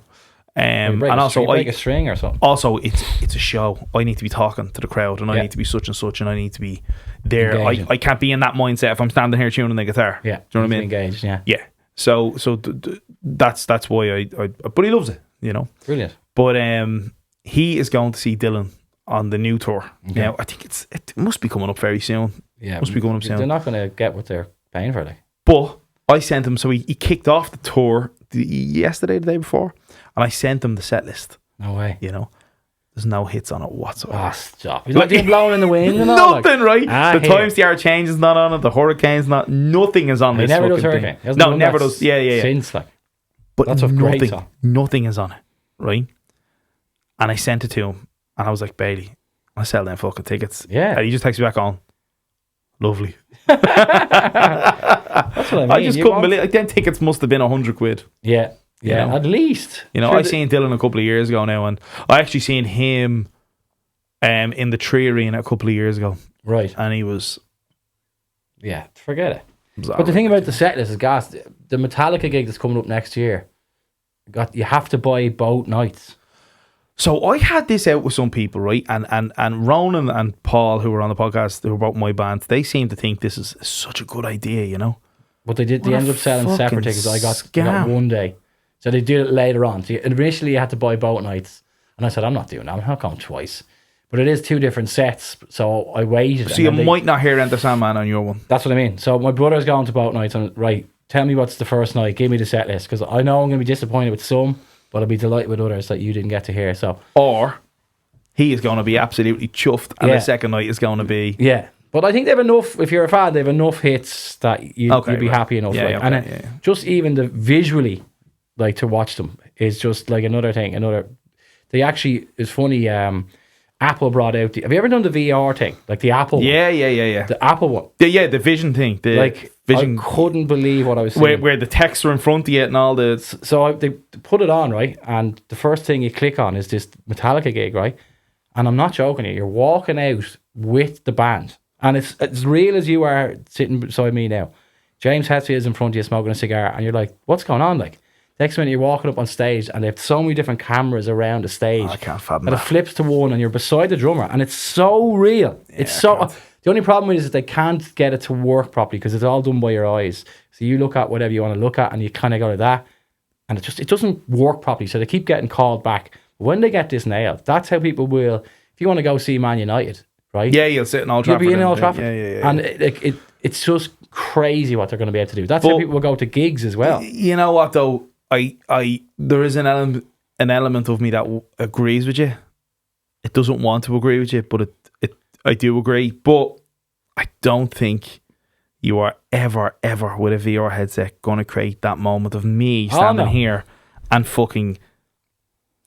And also break a string or something. Also, it's a show. I need to be talking to the crowd, and I need to be such and such, and I need to be there. I can't be in that mindset if I'm standing here tuning the guitar. Yeah, do you know what I mean? Engaged, yeah. Yeah. So that's why I. But he loves it, you know. Brilliant. But he is going to see Dylan on the new tour. Okay. Now I think it must be coming up very soon. Yeah, must be coming up soon. They're not going to get what they're paying for, like. But I sent him, so he kicked off the tour yesterday, the day before, and I sent him the set list. No way. You know, there's no hits on it whatsoever. Ah, stop. He's not even blowing in the wind and all. Nothing, right? The Times the Hour Change is not on it. The Hurricane's not. Nothing is on this. He never does fucking Hurricane. thing. No, never does. Yeah. Since, like. But that's a great song. Nothing is on it, right? And I sent it to him, and I was like, Bailey, I sell them fucking tickets. Yeah. And he just texted me back on. Lovely. That's what I mean. I just couldn't believe it. Them tickets must have been £100. Yeah. Yeah, you know? at least. You know, I seen Dylan a couple of years ago now, and I actually seen him in the Tree Arena a couple of years ago. Right. And he was... Yeah, forget it. But the thing about the set list is, gas, the Metallica gig that's coming up next year, you have to buy both nights. So I had this out with some people, right? And Ronan and Paul, who were on the podcast, who were about my band, they seem to think this is such a good idea, you know? But they ended up selling separate tickets. I got one day. So they did it later on. So initially you had to buy both nights. And I said, I'm not doing that. I'm not going twice. But it is two different sets. So I waited. So you might not hear Enter Sandman on your one. That's what I mean. So my brother's going to both nights. And right, tell me what's the first night. Give me the set list. Because I know I'm going to be disappointed with some, but I'll be delighted with others that you didn't get to hear. So, or he is going to be absolutely chuffed. And the second night is going to be... Yeah. But I think they have enough, if you're a fan, they have enough hits that you'd be happy enough. Yeah, like. And just even the visually, like to watch them is just like another thing. They actually, it's funny, Apple brought out, have you ever done the VR thing? Like the Apple one? Yeah. The Apple one. The Vision thing. Vision, I couldn't believe what I was seeing. Where the texts are in front of you and all the... So they put it on, right? And the first thing you click on is this Metallica gig, right? And I'm not joking you. You're walking out with the band. And it's as real as you are sitting beside me now. James Hetfield's in front of you smoking a cigar, and you're like, what's going on? Like, next minute you're walking up on stage, and they have so many different cameras around the stage. I can't fathom that. It flips to one, and you're beside the drummer, and it's so real. It's the only problem is that they can't get it to work properly because it's all done by your eyes. So you look at whatever you want to look at, and you kind of go to that, and it doesn't work properly. So they keep getting called back. When they get this nailed, that's how people will. If you want to go see Man United, right? Yeah, you'll sit in Old Trafford. You'll be in Old Trafford. Yeah. And it's just crazy what they're going to be able to do. That's how people will go to gigs as well. You know what though? There is an element of me that agrees with you. It doesn't want to agree with you, but I do agree. But I don't think you are ever with a VR headset going to create that moment of me standing here and fucking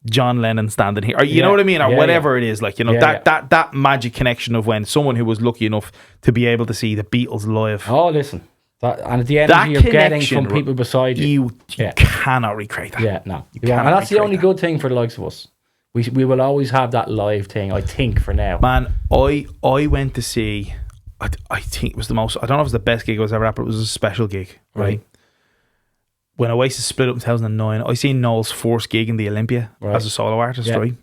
John Lennon standing here, or you know what I mean, or whatever it is, like, you know, that magic connection of when someone who was lucky enough to be able to see the Beatles live. Oh, listen, and the energy you're getting from people beside you, you cannot recreate that. Yeah, no, and that's the only good thing for the likes of us. We will always have that live thing. I think for now, man. I went to see. I think it was the most. I don't know if it was the best gig I was ever at, but it was a special gig, right? When Oasis split up in 2009, I seen Noel's first gig in the Olympia as a solo artist, right? Do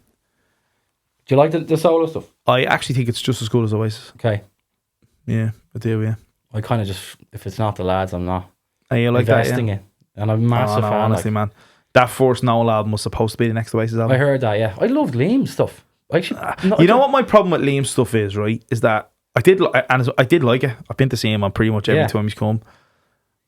you like the solo stuff? I actually think it's just as good as Oasis. Okay. Yeah, I do, yeah. I kind of just, if it's not the lads, I'm not investing in. And I'm a massive fan. Honestly, man. That first Noel album was supposed to be the next Oasis album. I heard that, yeah. I loved Liam's stuff. You know what my problem with Liam's stuff is, right? Is that I did like it. I've been to see him on pretty much every time he's come.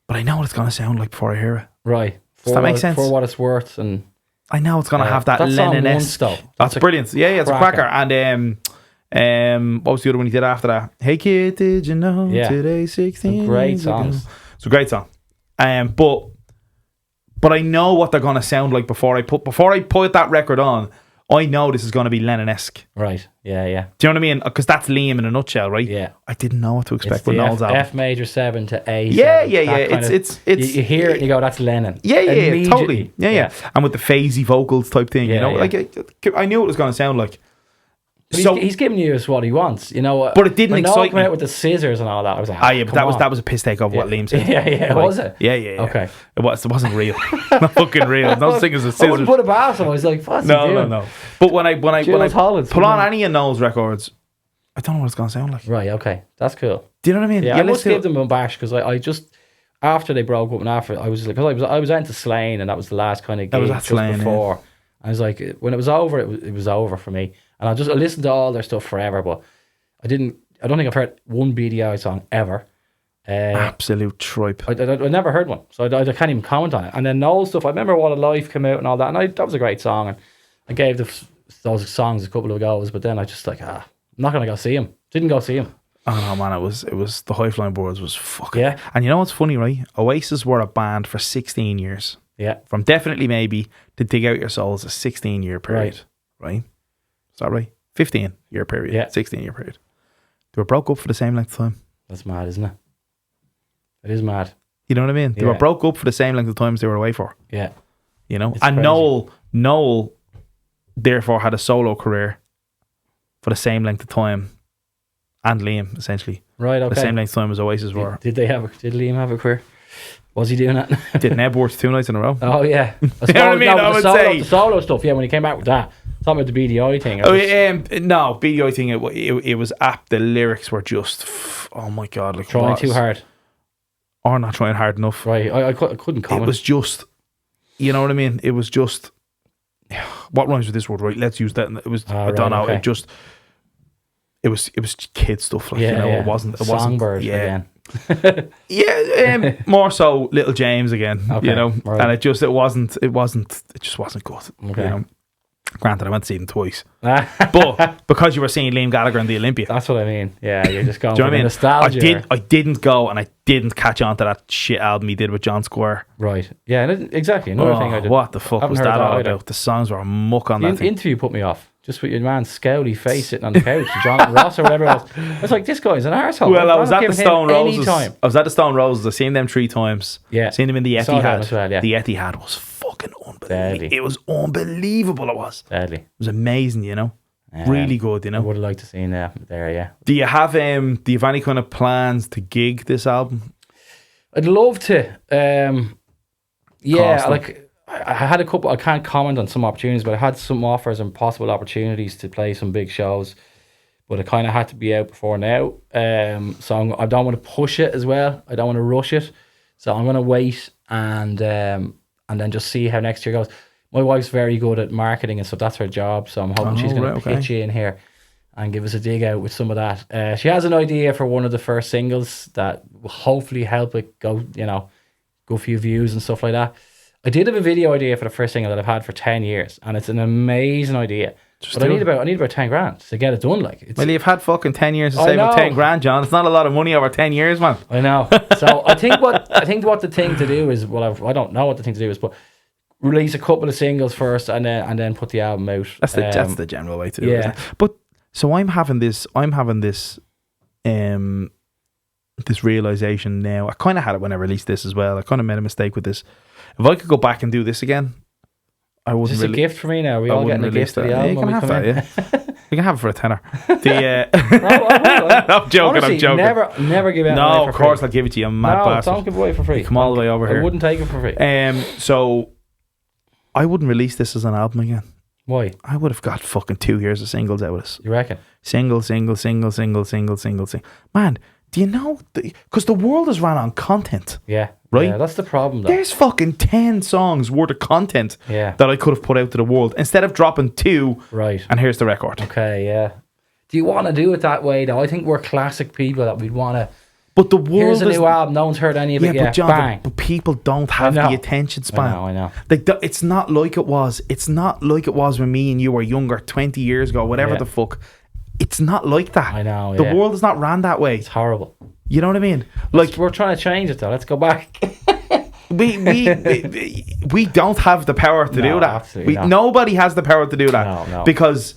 But I know what it's going to sound like before I hear it. Right. Does that make sense? For what it's worth. And I know it's going to have that Lennon-esque. That's brilliant. Yeah, it's a cracker. And what was the other one he did after that? Hey kid, did you know today's 16? Great songs. It's a great song. But I know what they're going to sound like before I put that record on. I know this is going to be Lennon-esque. Right. Yeah. Do you know what I mean? Because that's Liam in a nutshell, right? Yeah. I didn't know what to expect it's with Noel's album. F major 7 to A. Yeah. It's you hear it and you go, that's Lennon. Yeah, totally. Yeah. And with the phasey vocals type thing, you know, like I knew what it was going to sound like. He's giving you what he wants, you know. But it didn't when excite me. Out with the scissors and all that. I was like, yeah, but that was a piss take of what Liam said. Yeah, was it? Yeah. Okay. It wasn't real. Not fucking real. No singers with I scissors. wouldn't put it past him. I was like, what's he doing? No. But when I Holland, put on any of Noel's records, I don't know what it's gonna sound like. Right. Okay. That's cool. Do you know what I mean? Yeah, I must give them a bash because I just after they broke up and after I was like, because I was into Slane and that was the last kind of gig just before. Yeah. I was like, when it was over, it was over for me. And I listened to all their stuff forever, but I don't think I've heard one BDI song ever. Absolute tripe. I never heard one, so I can't even comment on it. And then Noel stuff, I remember What a Life came out and all that, and that was a great song. And I gave those songs a couple of goes, but then I just like, I'm not going to go see him. Didn't go see him. Oh no, man, it was the High Flying Birds was fucking. Yeah. And you know what's funny, right? Oasis were a band for 16 years. Yeah. From Definitely Maybe to Dig Out Your Souls, a 16-year period. Right? Is that right? 15-year period. Yeah. 16-year period. They were broke up for the same length of time. That's mad, isn't it? It is mad. You know what I mean? They were broke up for the same length of time as they were away for. Yeah. You know? It's and crazy. Noel therefore had a solo career for the same length of time. And Liam, essentially. Right, okay. The same length of time as Oasis were. Did Liam have a career? Was he doing that? Did Nebworth 2 nights in a row? Oh, yeah. You know what I mean? I would say. The solo stuff, yeah, when he came out with that. Talking about the BDI thing. No, BDI thing, it was apt. The lyrics were just, oh my God. Like, trying too hard. Or not trying hard enough. Right, I couldn't comment. It was just, you know what I mean? It was just, what rhymes with this word, right? Let's use that. It was, I don't know, okay. It was kid stuff, like, it wasn't Songbird again. More so Little James again, okay, you know, right. and it just wasn't good. Okay. You know, granted, I went to see them twice, but because you were seeing Liam Gallagher in the Olympia, that's what I mean. Yeah, you're just going. Do you know what I mean? Nostalgia. I didn't go, and I didn't catch on to that shit album he did with John Squire. Right. Yeah, exactly. Another thing I did. What the fuck was that all about? The songs were a muck on that thing. The interview put me off. Just with your man Scowly face sitting on the couch, John Ross or whatever else. I was like, this guy's an arsehole. Well, I was at the Stone Roses. I was at the Stone Roses. I've seen them 3 times. Yeah. Seen them in the Etihad. As well, yeah. The Etihad was fucking unbelievable. Deadly. It was unbelievable. It was. Deadly. It was amazing, you know. Really good, you know. I would have liked to see there, yeah. Do you have any kind of plans to gig this album? I'd love to. Cost like I had a couple. I can't comment on some opportunities, but I had some offers and possible opportunities to play some big shows, but it kind of had to be out before now. So I don't want to push it as well. I don't want to rush it. So I'm going to wait and then just see how next year goes. My wife's very good at marketing and stuff. That's her job. So I'm hoping she's going to pitch in here and give us a dig out with some of that. She has an idea for one of the first singles that will hopefully help it go a few views and stuff like that. I did have a video idea for the first single that I've had for 10 years, and it's an amazing idea. But I need about 10 grand to get it done. Well, you've had fucking 10 years to save up 10 grand, John. It's not a lot of money over 10 years, man. I know. So I think what the thing to do is, I don't know what the thing to do is, but release a couple of singles first, and then put the album out. That's the general way to do it. Isn't it? But so I'm having this this realization now. I kind of had it when I released this as well. I kind of made a mistake with this. If I could go back and do this again, I wouldn't. Is this a gift for me now? Are we all getting a gift of the album? You can have that, yeah. You can have it for a tenner. I'm joking. Honestly, I'm joking. Never give it away for free. No, of course I'll give it to you. I'm mad bastard. Don't give it away for free. Come all the way over here. I wouldn't take it for free. So I wouldn't release this as an album again. Why? I would have got fucking 2 years of singles out of this. You reckon? Single. Man, do you know? Because the world is ran on content. Yeah. Right? Yeah, that's the problem, though. There's fucking 10 songs worth of content that I could have put out to the world instead of dropping 2. Right. And here's the record. Okay, yeah. Do you want to do it that way, though? I think we're classic people that we'd want to. But the world here's a new album. No one's heard any of it yet. But John, bang. but people don't have the attention span. I know. It's not like it was. It's not like it was when me and you were younger, 20 years ago, whatever the fuck. It's not like that. I know. The world is not ran that way. It's horrible. You know what I mean? We're trying to change it, though. Let's go back. we don't have the power to do that. Absolutely not. Nobody has the power to do that. No. Because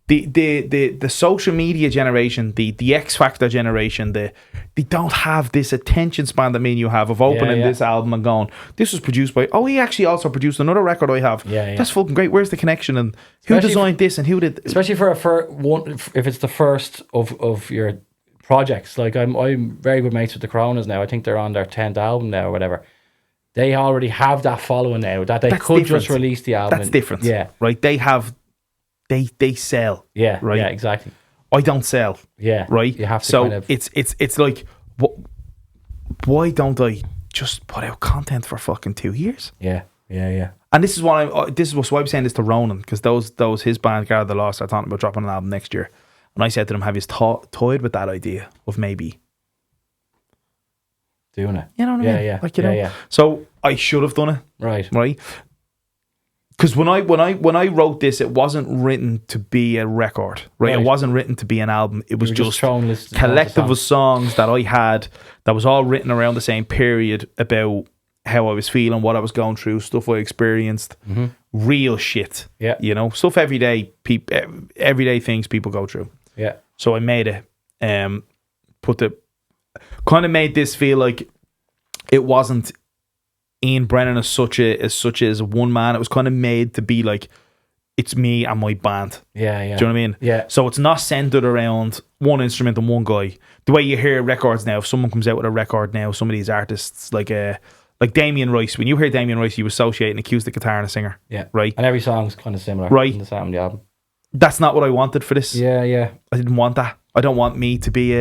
the social media generation, the X Factor generation, they don't have this attention span that me and you have of opening this album and going, this was produced by, he actually also produced another record I have. That's fucking great. Where's the connection? And who designed this and who did? Especially for one, if it's the first of your projects. Like I'm very good mates with the Coronas now. I think they're on their 10th album now or whatever. They already have that following now that they could just release the album. That's different. Yeah. Right. They have, they sell. Yeah. Right. Yeah, exactly. I don't sell. Yeah. Right. You have to so it's like, why don't I just put out content for fucking 2 years? Yeah. And this is why I'm saying this to Ronan, because those his band Guard the Lost are talking about dropping an album next year. And I said to them, have you toyed with that idea of maybe doing it? You know what I mean? Yeah. Like, you know. So I should have done it. Right. Because when I wrote this, it wasn't written to be a record, right? It wasn't written to be an album. It was just collective of songs that I had that was all written around the same period about how I was feeling, what I was going through, stuff I experienced, real shit. Yeah. You know, stuff everyday things people go through. Yeah. So I made it. Kind of made this feel like it wasn't Iann Brennan as such as one man. It was kind of made to be like, it's me and my band. Yeah. Do you know what I mean? Yeah. So it's not centered around one instrument and one guy. The way you hear records now, if someone comes out with a record now, some of these artists like Damien Rice, when you hear Damien Rice, you associate an acoustic guitar and a singer. Yeah. Right. And every song's kind of similar. Right. In the sound of the album. That's not what I wanted for this. Yeah. I didn't want that. I don't want me to be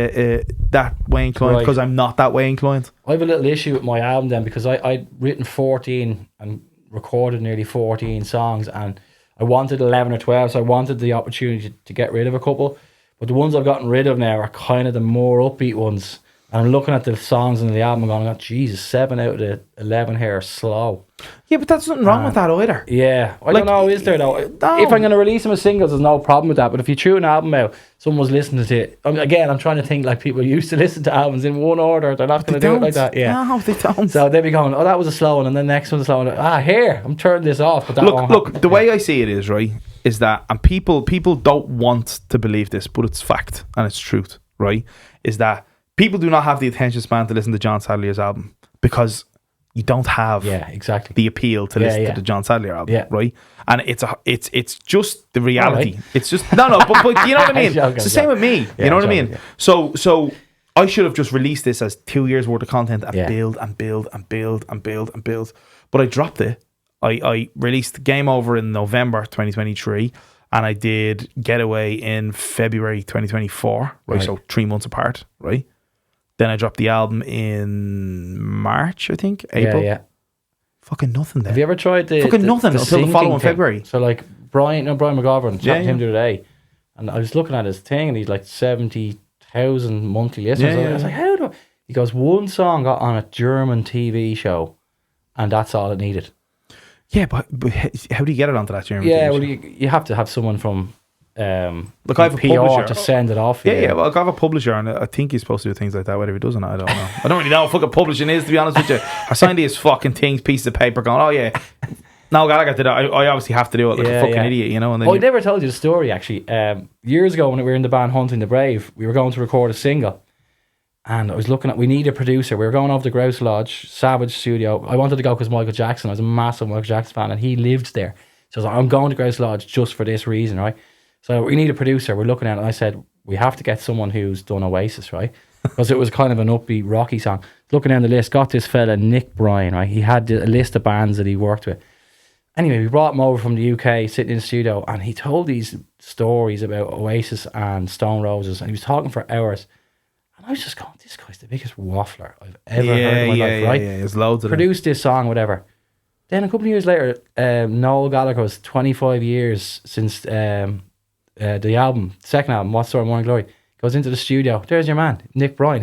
that way inclined, because I'm not that way inclined. I have a little issue with my album then, because I'd written 14 and recorded nearly 14 songs, and I wanted 11 or 12, so I wanted the opportunity to get rid of a couple. But the ones I've gotten rid of now are kind of the more upbeat ones. And I'm looking at the songs in the album and going, Jesus, 7 out of the 11 here are slow. Yeah, but that's nothing wrong with that either. Yeah. I don't know, is there though? No. If I'm going to release them as singles, there's no problem with that. But if you threw an album out, someone's listening to it. Again, I'm trying to think like people used to listen to albums in one order. They're not going to do it like that. Yeah. No, they don't. So they'd be going, that was a slow one. And then the next one's a slow one. Here, I'm turning this off. But that look, the way I see it is, right, is that, and people don't want to believe this, but it's fact and it's truth, right, is that people do not have the attention span to listen to Jon Sadlier's album, because you don't have the appeal to listen to the Jon Sadlier album, right? And it's just the reality. Right. It's just but you know what I mean? It's the same with me. You know what I mean? Yeah. So I should have just released this as 2 years worth of content and build and build and build and build and build. But I dropped it. I released Game Over in November 2023, and I did Getaway in February 2024, right? So 3 months apart, right? Then I dropped the album in March, I think, April. Yeah. Fucking nothing there. Have you ever tried nothing until the following February? So like Brian McGovern, chatting to him the other day, and I was looking at his thing, and he's like 70,000 monthly listeners. I was like, how do? He goes, one song got on a German TV show, and that's all it needed. Yeah, but how do you get it onto that German? Yeah, well, you have to have someone from. Look, I have a PR publisher to send it off. Yeah. Well, I have a publisher, and I think he's supposed to do things like that. Whether he does or not, I don't know. I don't really know what fucking publishing is, to be honest with you. I signed these fucking things, pieces of paper, going, oh yeah, no, God, I got to do it. I obviously have to do it like a fucking idiot, you know. And then I never told you the story actually. Years ago, when we were in the band Hunting the Brave, we were going to record a single, and I was looking at, we need a producer. We were going over to Grouse Lodge, Savage Studio. I wanted to go because Michael Jackson. I was a massive Michael Jackson fan, and he lived there. So I was like, I'm going to Grouse Lodge just for this reason, right? So we need a producer. We're looking at it, and I said, we have to get someone who's done Oasis, right? Because it was kind of an upbeat, rocky song. Looking down the list, got this fella, Nick Bryan, right? He had a list of bands that he worked with. Anyway, we brought him over from the UK, sitting in the studio, and he told these stories about Oasis and Stone Roses, and he was talking for hours. And I was just going, this guy's the biggest waffler I've ever heard in my life, right? Yeah, there's loads of them. Produced this song, whatever. Then a couple of years later, Noel Gallagher was 25 years since... the album, second album, What Story Morning Glory, goes into the studio. There's your man, Nick Bryan.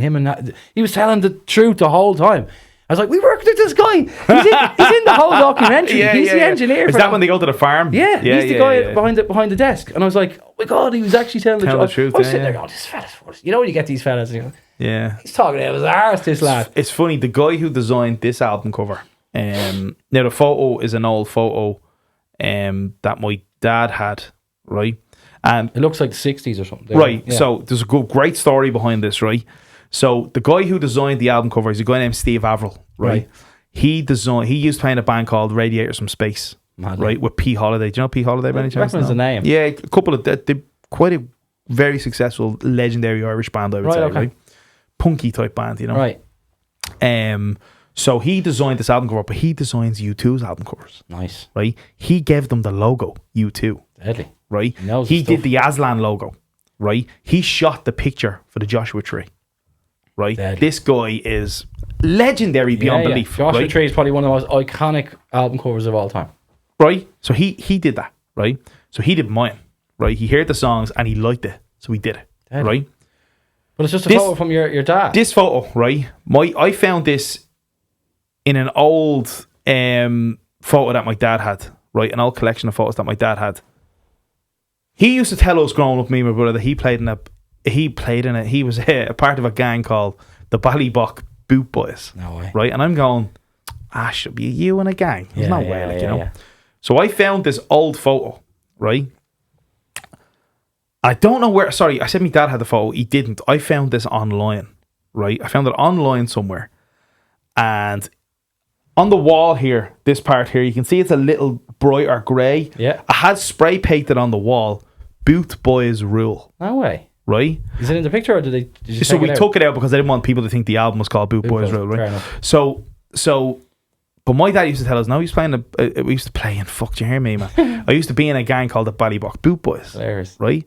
He was telling the truth the whole time. I was like, we worked with this guy. He's in the whole documentary. He's the engineer. Is that when they go to the farm? Yeah, he's the guy behind the desk. And I was like, oh my God, he was actually telling the truth. I was sitting there going, this fella's, you know when you get these fellas, and he's talking out of his arse, this lad. It's funny, the guy who designed this album cover, now the photo is an old photo that my dad had, right? And it looks like the 60s or something. right, so there's a great story behind this, right? So the guy who designed the album cover is a guy named Steve Averill, right? He used to play in a band called Radiators from Space, right? With P. Holiday. Do you know P. Holiday by any chance? Recognise the name. Yeah, a couple of they quite a very successful, legendary Irish band, I would say, right? Punky type band, you know? Right. So he designed this album cover, but he designs U2's album covers. Nice. Right? He gave them the logo, U2. Deadly. Right? He did the Aslan logo. Right? He shot the picture for the Joshua Tree. Right? Deadly. This guy is legendary beyond belief. Joshua Tree is probably one of the most iconic album covers of all time. Right? So he did that. Right? So he did mine. Right? He heard the songs and he liked it. So he did it. Deadly. Right? But it's just a photo from your dad. This photo, right? I found this in an old photo that my dad had, right? An old collection of photos that my dad had. He used to tell us growing up, me and my brother, that he was a part of a gang called the Ballybock Boot Boys. No way. Right? And I'm going, should be you and a gang. There's no way, you know. Yeah. So I found this old photo, right? I don't know where. Sorry, I said my dad had the photo. He didn't. I found this online, right? I found it online somewhere. And on the wall here, this part here, you can see it's a little brighter grey. Yeah. I had spray painted on the wall, Boot Boys Rule. No way. Right? Is it in the picture or did you So we took it out because I didn't want people to think the album was called Boot Boys Rule, right? Fair enough. So, but my dad used to tell us, no, we used to play in, fuck, do you hear me, man? I used to be in a gang called the Ballybock Boot Boys. Hilarious. Right?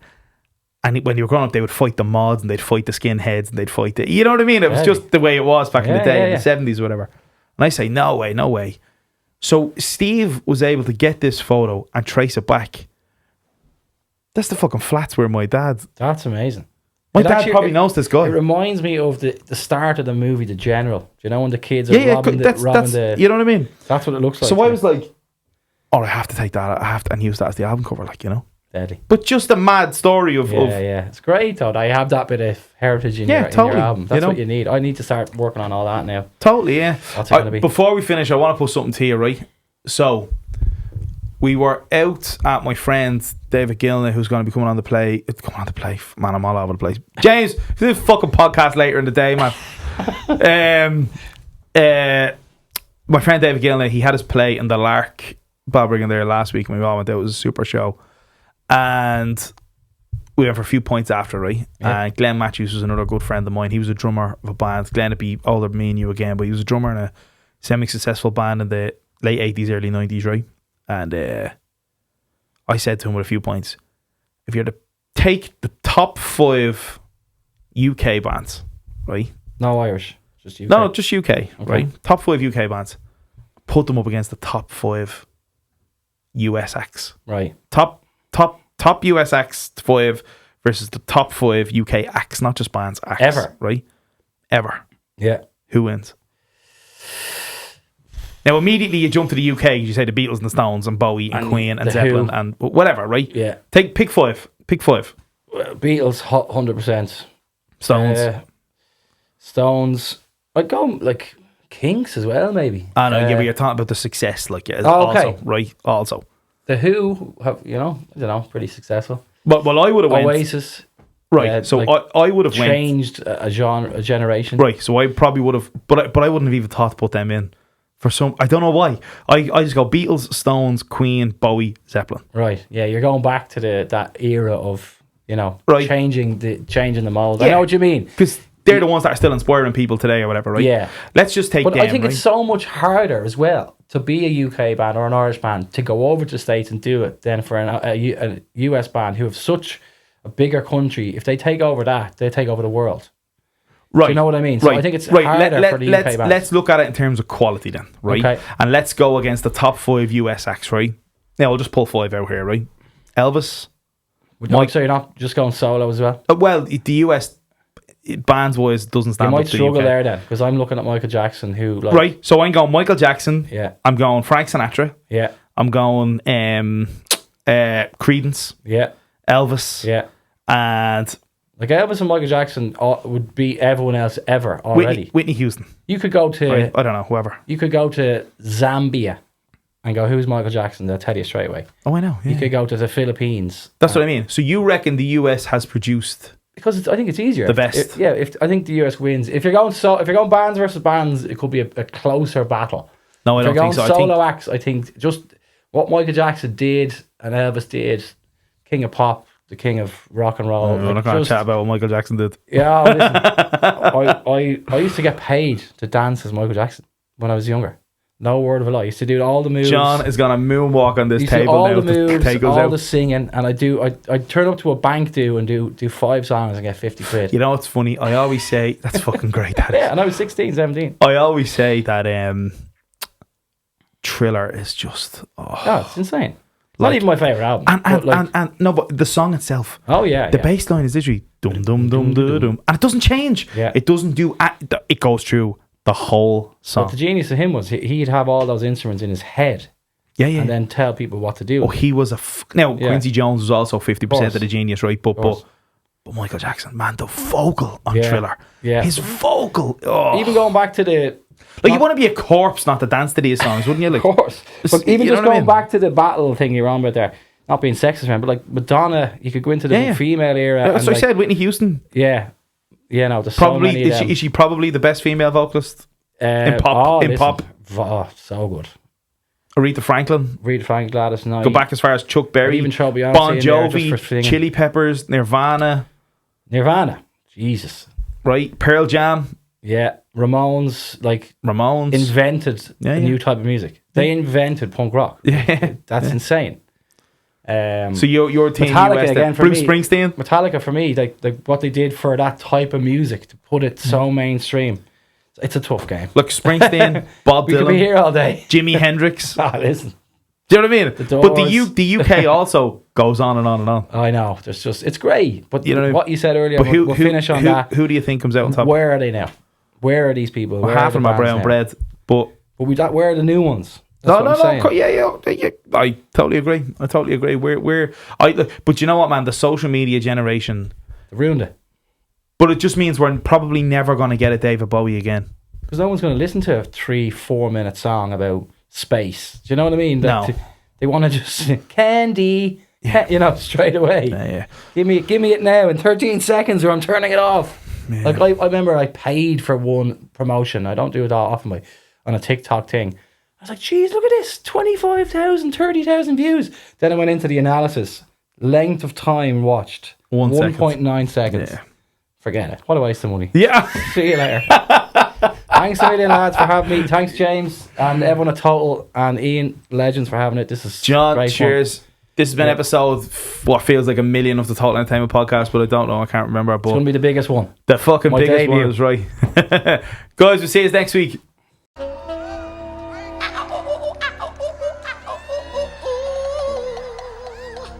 And when you were growing up, they would fight the mods and they'd fight the skinheads and they'd fight the... You know what I mean? It was just the way it was back in the day, in the 70s or whatever. And I say, no way. So Steve was able to get this photo and trace it back. That's the fucking flats where my dad... That's amazing. My dad probably knows this guy. It reminds me of the start of the movie The General. Do you know when the kids are robbing the... You know what I mean? That's what it looks like. So I was like, I have to take that. I have to, and use that as the album cover, like, you know? Deadly. But just a mad story of... Yeah. It's great, though. I have that bit of heritage in, your album. That's what you need. I need to start working on all that now. Totally, yeah. What's it going to be? Before we finish, I want to put something to you, right? So, we were out at my friend David Gilney, who's going to be coming on the play. Man, I'm all over the place. James, do this fucking podcast later in the day, man. My friend David Gilney, he had his play in the Lark Balbriggan there last week, and we all went there. It was a super show. And we went for a few points after, right? Yeah. And Glenn Matthews was another good friend of mine. He was a drummer of a band. Glenn would be older than me and you again, but he was a drummer in a semi-successful band in the late 80s, early 90s, right? And I said to him with a few points, if you're to take the top 5 UK bands, right? No Irish, just UK. No, just UK, right? Top 5 UK bands. Put them up against the top 5 US acts. Right. Top US acts 5 versus the top 5 UK acts, not just bands, acts. Ever. Right? Ever. Yeah. Who wins? Now, immediately you jump to the UK, you say the Beatles and the Stones and Bowie and Queen and Zeppelin and whatever, right? Yeah. Pick 5. Pick 5. Beatles, 100%. Stones. Stones. I'd go like Kinks as well, maybe. I know, but you're talking about the success, like, okay. Also, right? Also. The Who have, I don't know, pretty successful. But well, I would have went Oasis. Right, so like I would have changed a generation. Right, so I probably would have, but I wouldn't have even thought to put them in for some. I don't know why. I just go Beatles, Stones, Queen, Bowie, Zeppelin. Right, yeah, you're going back to that era of changing the mold. Yeah. I know what you mean, because they're the ones that are still inspiring people today or whatever, right? Yeah. Let's just take. But I think it's so much harder as well to be a UK band or an Irish band to go over to the States and do it than for a US band who have such a bigger country. If they take over that, they take over the world. Right. Do you know what I mean? So I think it's harder for the UK bands. Let's look at it in terms of quality then, right? Okay. And let's go against the top 5 US acts, right? Now, I'll just pull 5 out here, right? Elvis. So you're not just going solo as well? Well, the US bands wise doesn't stand you up might to struggle UK. there then, because I'm looking at Michael Jackson, who right. So I'm going Michael Jackson. Yeah. I'm going Frank Sinatra. Yeah. I'm going Creedence. Yeah. Elvis. Yeah. And like Elvis and Michael Jackson would beat everyone else ever already. Whitney Houston. You could go to right. I don't know, whoever. You could go to Zambia and go, who's Michael Jackson? They'll tell you straight away. Oh, I know. Yeah. You could go to the Philippines. That's what I mean. So you reckon the US has produced because I think it's easier. The best. If I think the US wins. If you're going bands versus bands, it could be a closer battle. No, I don't think so. If you're going solo acts, I think just what Michael Jackson did and Elvis did, King of Pop, the King of Rock and Roll. We're not going to chat about what Michael Jackson did. Yeah, listen, I used to get paid to dance as Michael Jackson when I was younger. No word of a lie. I used to do all the moves. John is going to moonwalk on this used to do table all now. the moves, take us all out. the singing, and I'd turn up to a bank and do 5 songs and get 50 quid. You know what's funny? I always say that's fucking great. That Yeah, and I was 16, 17. I always say that Thriller is just It's insane. It's not even my favourite album. But the song itself. Oh yeah, the bass line is literally dum dum dum dum dum, and it doesn't change. Yeah. It doesn't do. It goes through the whole song. But the genius of him was he'd have all those instruments in his head. Yeah. And then tell people what to do. Oh, he was Quincy Jones was also 50% of the genius, right? But Michael Jackson, man, the vocal on Thriller. Yeah. His vocal. Oh. Even going back to the... you want to be a corpse not to dance to these songs, wouldn't you? Like, of course. But even just going I mean? back to the battle thing you're on about there, not being sexist, man, but like Madonna, you could go into the female era. That's what I said, Whitney Houston. Yeah. Yeah, no, there's Probably, so many of them. is she probably the best female vocalist in pop? Oh, so good. Aretha Franklin. Gladys Knight. Go back as far as Chuck Berry. Even throw Beyonce Bon in there just for Jovi, singing. Chili Peppers, Nirvana. Jesus. Right, Pearl Jam. Yeah, Ramones invented a new type of music. They invented punk rock. Yeah, that's insane. So your team, Metallica US, again for Bruce me, Springsteen. Metallica for me, like what they did for that type of music to put it so mainstream. It's a tough game. Look, Springsteen, Bob we Dylan, could be here all day. Jimi Hendrix. Listen, do you know what I mean? But the UK also goes on and on and on. I know. There's just it's great. But you know what you said earlier, we'll finish on that. Who do you think comes out on top? Where are they now? Where are these people? Well, half of my brown bread, but where are the new ones? No. Yeah. I totally agree. But you know what, man? The social media generation ruined it. But it just means we're probably never going to get a David Bowie again. Because no one's going to listen to a 3-4 minute song about space. Do you know what I mean? No. They want to just candy, straight away. Yeah. Give me it now in 13 seconds, or I'm turning it off. Yeah. Like I remember, I paid for one promotion. I don't do it that often, but on a TikTok thing. I was like, geez, look at this, 25,000, 30,000 views. Then I went into the analysis. Length of time watched 1.9 seconds. Yeah. Forget it. What a waste of money. Yeah. See you later. Thanks a million, lads, for having me. Thanks, James, and everyone at Total, and Ian, legends, for having it. This is John, great cheers. Fun. This has been episode, what feels like 1 million of the Total Entertainment Podcast, but I don't know. I can't remember. But it's going to be the biggest one. The fucking biggest one is right. Guys, we'll see you next week.